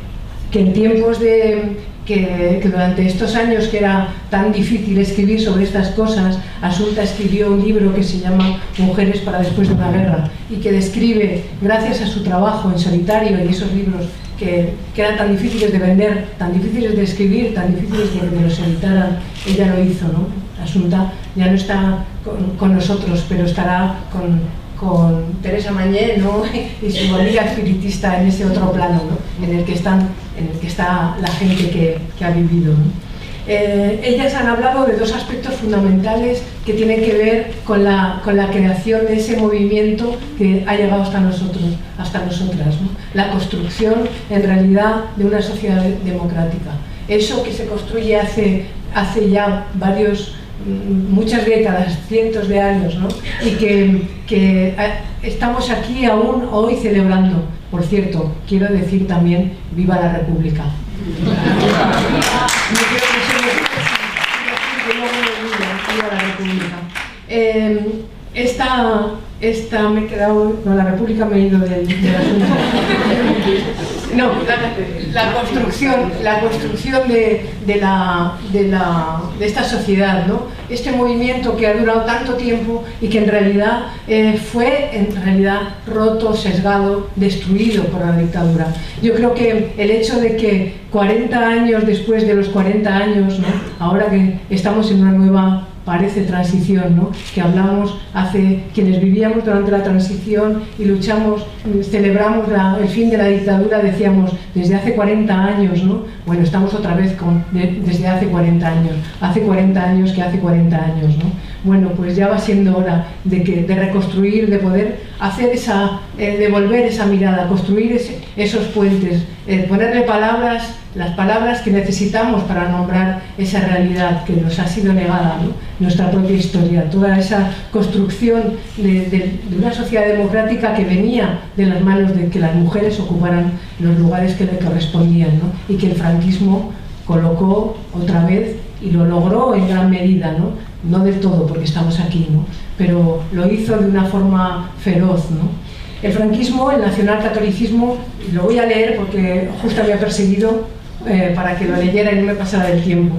en tiempos que durante estos años que era tan difícil escribir sobre estas cosas, Asunta escribió un libro que se llama Mujeres para después de una guerra y que describe, gracias a su trabajo en solitario y esos libros que eran tan difíciles de vender, tan difíciles de escribir, tan difíciles de que los editaran, ella lo hizo, ¿no? Asunta ya no está con nosotros, pero estará con Teresa Mañé, ¿no? Y su amiga espiritista en ese otro plano, ¿no? en el que está la gente que ha vivido, ¿no? Ellas han hablado de dos aspectos fundamentales que tienen que ver con la creación de ese movimiento que ha llegado hasta nosotras, ¿no? La construcción en realidad de una sociedad democrática. Eso que se construye hace ya muchas décadas, cientos de años, ¿no? Y que estamos aquí aún hoy celebrando. Por cierto, quiero decir también ¡viva la República! esta me he quedado, no, la República me he ido del asunto. No, la construcción de esta sociedad, ¿no? Este movimiento que ha durado tanto tiempo y que en realidad fue roto, sesgado, destruido por la dictadura. Yo creo que el hecho de que 40 años después de los 40 años, ¿no? Ahora que estamos en una nueva, parece, transición, ¿no? Que hablamos hace quienes vivíamos durante la transición y luchamos, celebramos el fin de la dictadura, decíamos desde hace 40 años, ¿no? Bueno, estamos otra vez desde hace 40 años, hace 40 años que hace 40 años, ¿no? Bueno, pues ya va siendo hora de reconstruir, de poder hacer devolver esa mirada, construir esos puentes, ponerle palabras, las palabras que necesitamos para nombrar esa realidad que nos ha sido negada, ¿no? Nuestra propia historia, toda esa construcción de una sociedad democrática que venía de las manos de que las mujeres ocuparan los lugares que le correspondían, ¿no? Y que el franquismo colocó otra vez y lo logró en gran medida, ¿no? No del todo, porque estamos aquí, ¿no? Pero lo hizo de una forma feroz, ¿no? El franquismo, el nacionalcatolicismo, lo voy a leer porque justo me ha perseguido para que lo leyera y no me pasara del tiempo.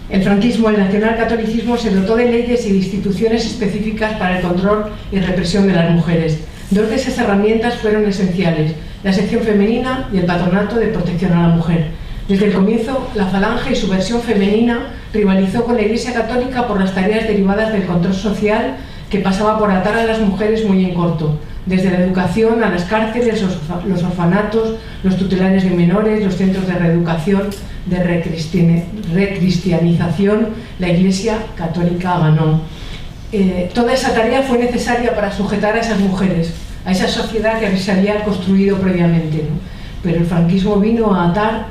El franquismo, el nacionalcatolicismo, se dotó de leyes y de instituciones específicas para el control y represión de las mujeres. Dos de esas herramientas fueron esenciales: la sección femenina y el patronato de protección a la mujer. Desde el comienzo, la Falange y su versión femenina rivalizó con la Iglesia Católica por las tareas derivadas del control social, que pasaba por atar a las mujeres muy en corto, desde la educación a las cárceles, los orfanatos, los tutelares de menores, los centros de reeducación, de recristianización. La Iglesia Católica ganó. Toda esa tarea fue necesaria para sujetar a esas mujeres, a esa sociedad que se había construido previamente, ¿no? Pero el franquismo vino a atar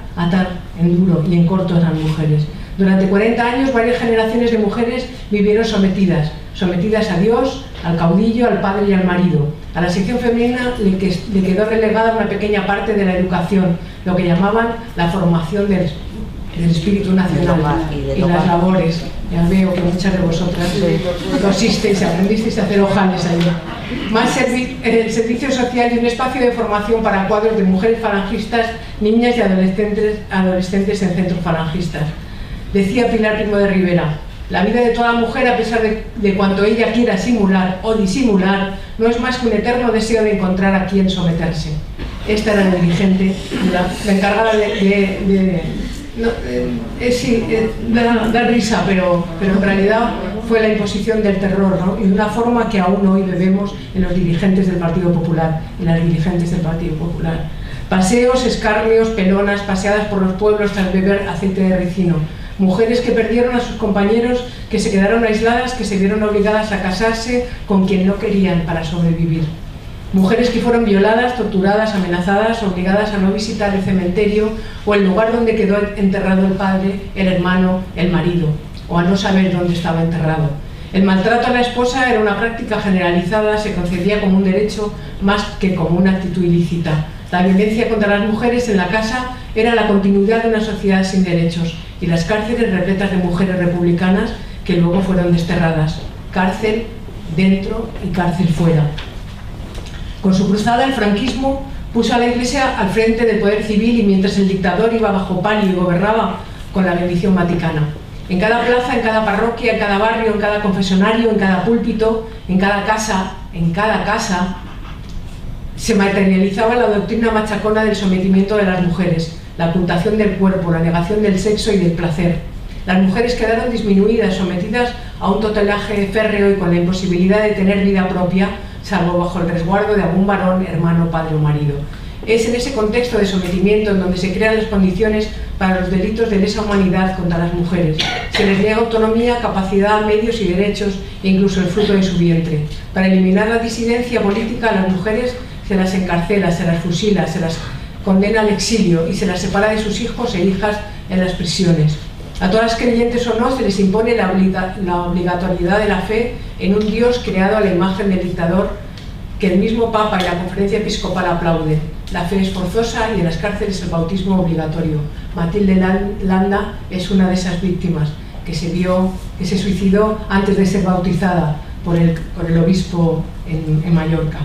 en duro y en corto a las mujeres. Durante 40 años, varias generaciones de mujeres vivieron sometidas a Dios, al caudillo, al padre y al marido. A la sección femenina le quedó relegada una pequeña parte de la educación, lo que llamaban la formación del espíritu nacional y las labores. Ya veo que muchas de vosotras cosisteis y aprendisteis a hacer ojales ahí. El servicio social y un espacio de formación para cuadros de mujeres falangistas, niñas y adolescentes en centros falangistas. Decía Pilar Primo de Rivera: la vida de toda mujer, a pesar de cuanto ella quiera simular o disimular, no es más que un eterno deseo de encontrar a quien someterse. Esta era la dirigente, la encargada da risa, pero en realidad fue la imposición del terror, ¿no? Y de una forma que aún hoy bebemos en los dirigentes del Partido Popular, en las dirigentes del Partido Popular. Paseos, escarnios, pelonas, paseadas por los pueblos tras beber aceite de ricino. Mujeres que perdieron a sus compañeros, que se quedaron aisladas, que se vieron obligadas a casarse con quien no querían para sobrevivir. Mujeres que fueron violadas, torturadas, amenazadas, obligadas a no visitar el cementerio o el lugar donde quedó enterrado el padre, el hermano, el marido, o a no saber dónde estaba enterrado. El maltrato a la esposa era una práctica generalizada, se concedía como un derecho más que como una actitud ilícita. La violencia contra las mujeres en la casa era la continuidad de una sociedad sin derechos, y las cárceles repletas de mujeres republicanas que luego fueron desterradas. Cárcel dentro y cárcel fuera. Con su cruzada, el franquismo puso a la Iglesia al frente del poder civil, y mientras el dictador iba bajo palio y gobernaba con la bendición vaticana. En cada plaza, en cada parroquia, en cada barrio, en cada confesionario, en cada púlpito, en cada casa, se materializaba la doctrina machacona del sometimiento de las mujeres, la ocultación del cuerpo, la negación del sexo y del placer. Las mujeres quedaron disminuidas, sometidas a un tutelaje férreo y con la imposibilidad de tener vida propia, salvo bajo el resguardo de algún varón, hermano, padre o marido. Es en ese contexto de sometimiento en donde se crean las condiciones para los delitos de lesa humanidad contra las mujeres. Se les niega autonomía, capacidad, medios y derechos, e incluso el fruto de su vientre. Para eliminar la disidencia política, a las mujeres se las encarcela, se las fusila, se las condena al exilio y se las separa de sus hijos e hijas en las prisiones. A todas creyentes o no se les impone la obligatoriedad de la fe en un Dios creado a la imagen del dictador, que el mismo Papa y la Conferencia Episcopal aplauden. La fe es forzosa y en las cárceles el bautismo obligatorio. Matilde Landa es una de esas víctimas que se suicidó antes de ser bautizada, por el obispo en Mallorca.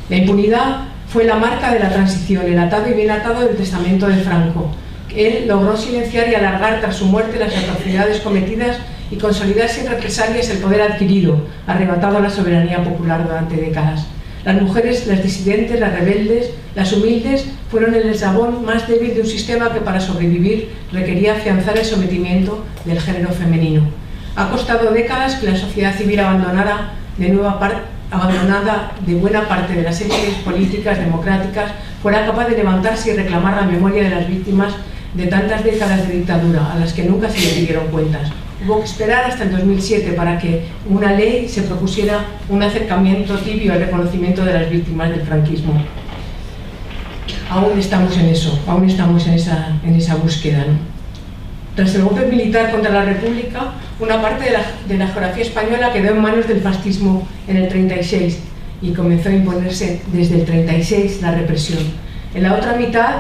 La impunidad fue la marca de la transición, el atado y bien atado del testamento de Franco. Él logró silenciar y alargar tras su muerte las atrocidades cometidas y consolidar sin represalias el poder adquirido, arrebatado a la soberanía popular durante décadas. Las mujeres, las disidentes, las rebeldes, las humildes, fueron el eslabón más débil de un sistema que para sobrevivir requería afianzar el sometimiento del género femenino. Ha costado décadas que la sociedad civil abandonada de buena parte de las élites políticas democráticas fuera capaz de levantarse y reclamar la memoria de las víctimas de tantas décadas de dictadura a las que nunca se le pidieron cuentas. Hubo que esperar hasta el 2007 para que una ley se propusiera un acercamiento tibio al reconocimiento de las víctimas del franquismo. Aún estamos en eso, aún estamos en esa búsqueda, ¿no? Tras el golpe militar contra la República, una parte de la geografía española quedó en manos del fascismo en el 36 y comenzó a imponerse desde el 36 la represión. En la otra mitad,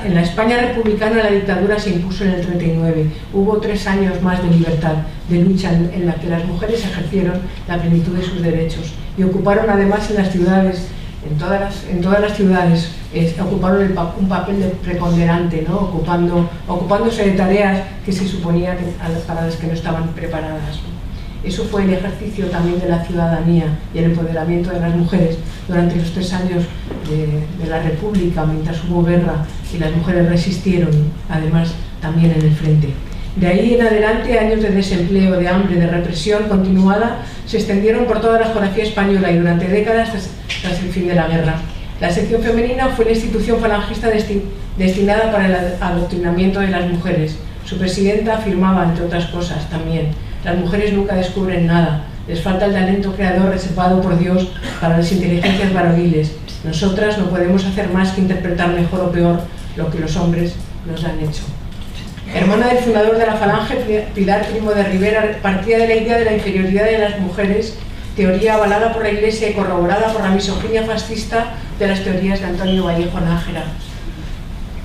en la España republicana, la dictadura se impuso en el 39. Hubo 3 años más de libertad, de lucha en la que las mujeres ejercieron la plenitud de sus derechos y ocuparon además en las ciudades, en todas las ciudades, ocuparon un papel preponderante, ¿no? ocupándose de tareas que se suponía para las que no estaban preparadas, ¿no? Eso fue el ejercicio también de la ciudadanía y el empoderamiento de las mujeres durante los 3 años de la República, mientras hubo guerra y las mujeres resistieron, además también en el frente. De ahí en adelante, años de desempleo, de hambre, de represión continuada se extendieron por toda la geografía española y durante décadas tras el fin de la guerra. La sección femenina fue la institución falangista destinada para el adoctrinamiento de las mujeres. Su presidenta afirmaba, entre otras cosas, también: las mujeres nunca descubren nada, les falta el talento creador reservado por Dios para las inteligencias varoniles. Nosotras no podemos hacer más que interpretar mejor o peor lo que los hombres nos han hecho. Hermana del fundador de la Falange, Pilar Primo de Rivera partía de la idea de la inferioridad de las mujeres, teoría avalada por la Iglesia y corroborada por la misoginia fascista de las teorías de Antonio Vallejo Nájera,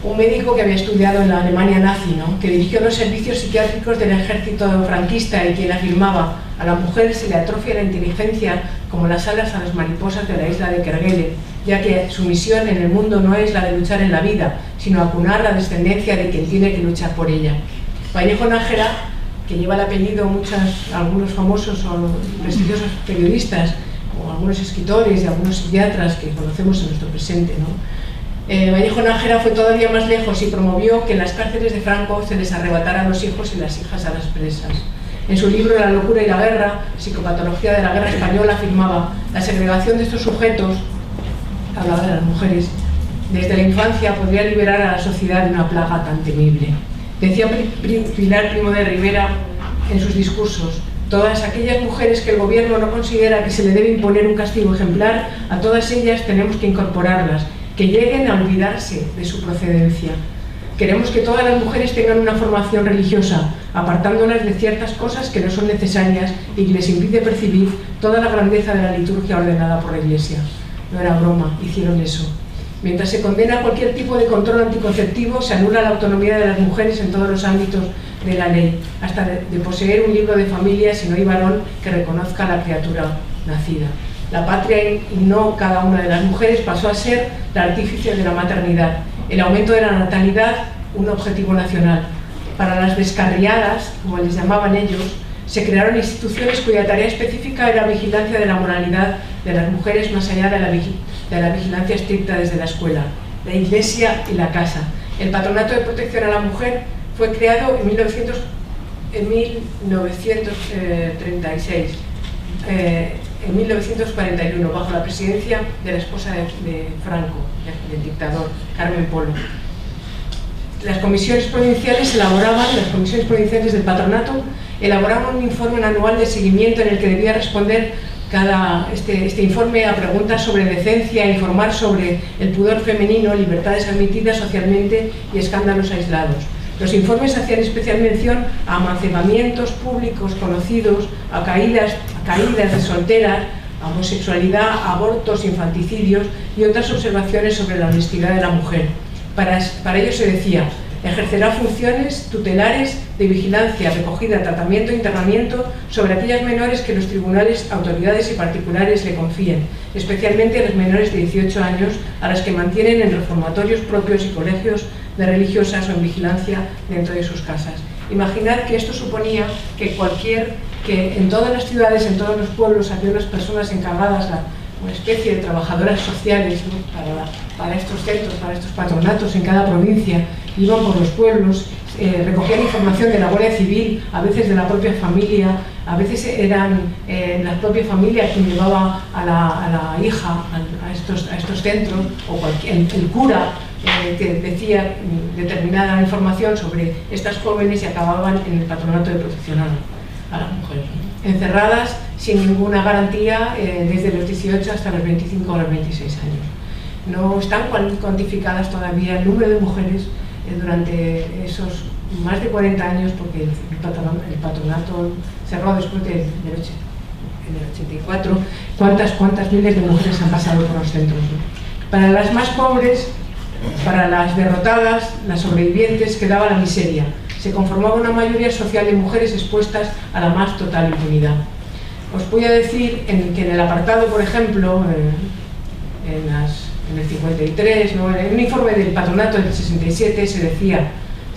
un médico que había estudiado en la Alemania nazi, ¿no? Que dirigió los servicios psiquiátricos del ejército franquista y quien afirmaba: a la mujer se le atrofia la inteligencia como las alas a las mariposas de la isla de Kerguelen, ya que su misión en el mundo no es la de luchar en la vida, sino acunar la descendencia de quien tiene que luchar por ella. Vallejo Nájera, que lleva el apellido algunos famosos o prestigiosos periodistas, o algunos escritores y algunos psiquiatras que conocemos en nuestro presente, ¿no? Vallejo Nájera fue todavía más lejos y promovió que en las cárceles de Franco se les arrebatara a los hijos y las hijas a las presas. En su libro La locura y la guerra, psicopatología de la guerra española, afirmaba: la segregación de estos sujetos, hablaba de las mujeres, desde la infancia podría liberar a la sociedad de una plaga tan temible. Decía Pilar Primo de Rivera en sus discursos: todas aquellas mujeres que el gobierno no considera que se le debe imponer un castigo ejemplar, a todas ellas tenemos que incorporarlas, que lleguen a olvidarse de su procedencia. Queremos que todas las mujeres tengan una formación religiosa, apartándolas de ciertas cosas que no son necesarias y que les impide percibir toda la grandeza de la liturgia ordenada por la Iglesia. No era broma, hicieron eso. Mientras se condena cualquier tipo de control anticonceptivo, se anula la autonomía de las mujeres en todos los ámbitos de la ley, hasta de poseer un libro de familia si no hay varón que reconozca a la criatura nacida. La patria y no cada una de las mujeres pasó a ser la artífice de la maternidad, el aumento de la natalidad un objetivo nacional. Para las descarriadas, como les llamaban ellos, se crearon instituciones cuya tarea específica era la vigilancia de la moralidad de las mujeres más allá de la vigilancia estricta desde la escuela, la iglesia y la casa. El Patronato de Protección a la Mujer fue creado en 1936. En 1941, bajo la presidencia de la esposa de Franco, del dictador, Carmen Polo. Las comisiones provinciales del patronato elaboraban un informe anual de seguimiento en el que debía responder este informe a preguntas sobre decencia, informar sobre el pudor femenino, libertades admitidas socialmente y escándalos aislados. Los informes hacían especial mención a amancipamientos públicos conocidos, a caídas de solteras, a homosexualidad, a abortos, infanticidios y otras observaciones sobre la honestidad de la mujer. Para ello se decía: Ejercerá funciones tutelares de vigilancia, recogida, tratamiento e internamiento sobre aquellas menores que los tribunales, autoridades y particulares le confíen, especialmente a las menores de 18 años, a las que mantienen en reformatorios propios y colegios de religiosas o en vigilancia dentro de sus casas. Imaginad que esto suponía que en todas las ciudades, en todos los pueblos, había unas personas encargadas, una especie de trabajadoras sociales, ¿no? para estos centros, para estos patronatos en cada provincia, iban por los pueblos, recogían información de la Guardia Civil, a veces de la propia familia, a veces eran la propia familia quien llevaba a la hija a estos centros, o el cura que decía determinada información sobre estas jóvenes y acababan en el patronato de protección a las mujeres, encerradas sin ninguna garantía desde los 18 hasta los 25 o los 26 años. No están cuantificadas todavía el número de mujeres durante esos más de 40 años, porque el patronato cerró después en el 84. ¿Cuántas miles de mujeres han pasado por los centros, ¿no? Para las más pobres, para las derrotadas, las sobrevivientes, quedaba la miseria. Se conformaba una mayoría social de mujeres expuestas a la más total impunidad. Os voy a decir que en el apartado, por ejemplo, en el 53, ¿no? En un informe del patronato del 67 se decía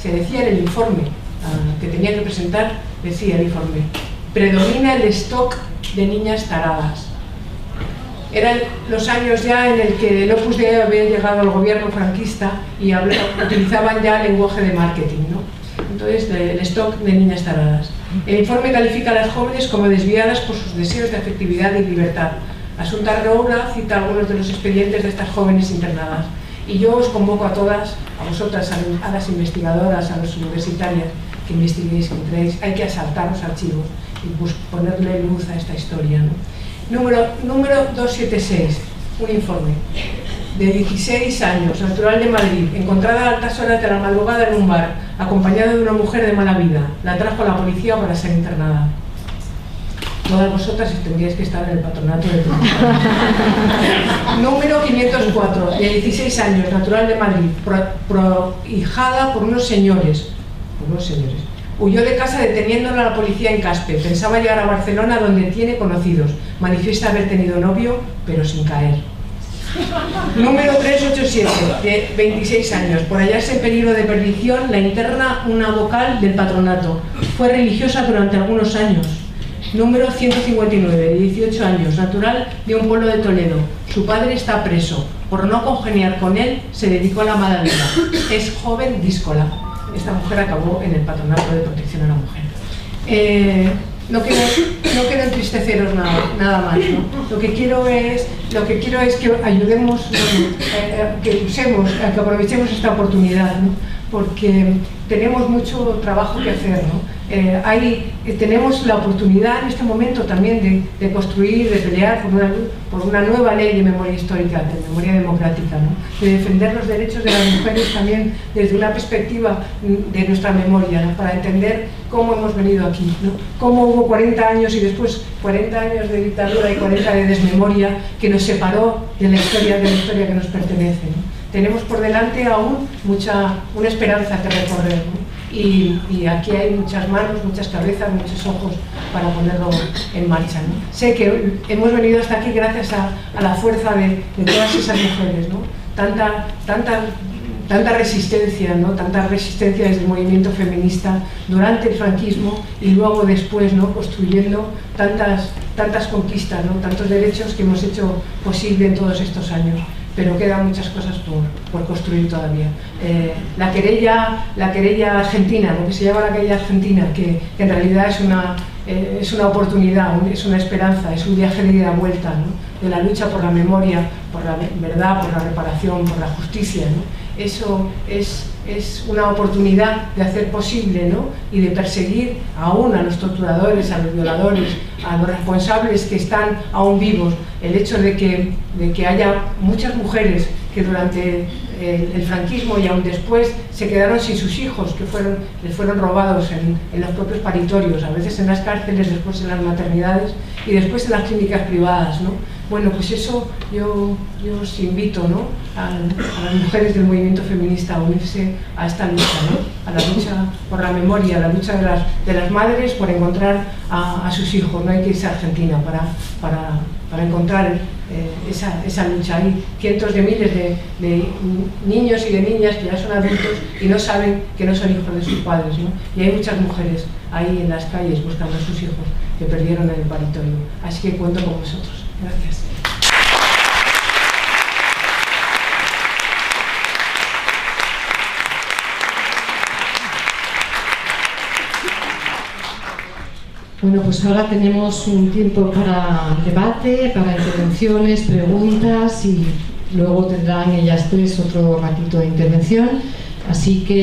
en el informe que tenía que presentar, decía el informe: predomina el stock de niñas taradas. Eran los años ya en el que el Opus Dei había llegado al gobierno franquista y utilizaban ya el lenguaje de marketing, ¿no? Entonces, el stock de niñas taradas. El informe califica a las jóvenes como desviadas por sus deseos de afectividad y libertad. Asunta Roura cita algunos de los expedientes de estas jóvenes internadas. Y yo os convoco a todas, a vosotras, a las investigadoras, a las universitarias, que investiguéis, que entréis. Hay que asaltar los archivos y pues, ponerle luz a esta historia, ¿no? Número 276, un informe de 16 años, natural de Madrid, encontrada a altas horas de la madrugada en un bar, acompañada de una mujer de mala vida. La trajo a la policía para ser internada. Todas vosotras tendríais que estar en el patronato de protección. Número 504, de 16 años, natural de Madrid, prohijada por unos señores. Huyó de casa deteniéndola a la policía en Caspe. Pensaba llegar a Barcelona, donde tiene conocidos. Manifiesta haber tenido novio, pero sin caer. Número 387, de 26 años. Por hallarse en peligro de perdición, la interna una vocal del patronato. Fue religiosa durante algunos años. Número 159, de 18 años, natural de un pueblo de Toledo. Su padre está preso. Por no congeniar con él, se dedicó a la mala vida. Es joven díscola. Esta mujer acabó en el patronato de protección a la mujer. No quiero entristeceros nada más, ¿no? Lo que quiero es que ayudemos, que aprovechemos esta oportunidad, ¿no? Porque tenemos mucho trabajo que hacer, ¿no? Tenemos la oportunidad en este momento también de construir, de pelear por una nueva ley de memoria histórica, de memoria democrática, ¿no? De defender los derechos de las mujeres también desde una perspectiva de nuestra memoria, ¿no? Para entender cómo hemos venido aquí, ¿no? Cómo hubo 40 años y después 40 años de dictadura y 40 de desmemoria que nos separó de la historia que nos pertenece, ¿no? Tenemos por delante aún una esperanza que recorrer, ¿no? Y aquí hay muchas manos, muchas cabezas, muchos ojos para ponerlo en marcha, ¿no? Sé que hemos venido hasta aquí gracias a la fuerza de todas esas mujeres, ¿no? Tanta resistencia, ¿no? Tanta resistencia desde el movimiento feminista durante el franquismo y luego después, ¿no? Construyendo tantas conquistas, ¿no? Tantos derechos que hemos hecho posible en todos estos años. Pero quedan muchas cosas por construir todavía. La querella argentina, lo que se llama la querella argentina, que en realidad es una oportunidad, es una esperanza, es un viaje de ida y vuelta, ¿no? De la lucha por la memoria, por la verdad, por la reparación, por la justicia, ¿no? Eso es una oportunidad de hacer posible, ¿no? Y de perseguir aún a los torturadores, a los violadores, a los responsables que están aún vivos. El hecho de que haya muchas mujeres que durante el franquismo y aún después se quedaron sin sus hijos, que les fueron robados en los propios paritorios, a veces en las cárceles, después en las maternidades y después en las clínicas privadas, ¿no? Bueno, pues eso yo os invito, ¿no?, a las mujeres del movimiento feminista a unirse a esta lucha, ¿no?, a la lucha por la memoria, a la lucha de las madres por encontrar a sus hijos. No hay que irse a Argentina para encontrar esa lucha. Hay cientos de miles de niños y de niñas que ya son adultos y no saben que no son hijos de sus padres, ¿no? Y hay muchas mujeres ahí en las calles buscando a sus hijos que perdieron en el paritorio. Así que cuento con vosotros. Gracias. Bueno, pues ahora tenemos un tiempo para debate, para intervenciones, preguntas y luego tendrán ellas tres otro ratito de intervención. Así que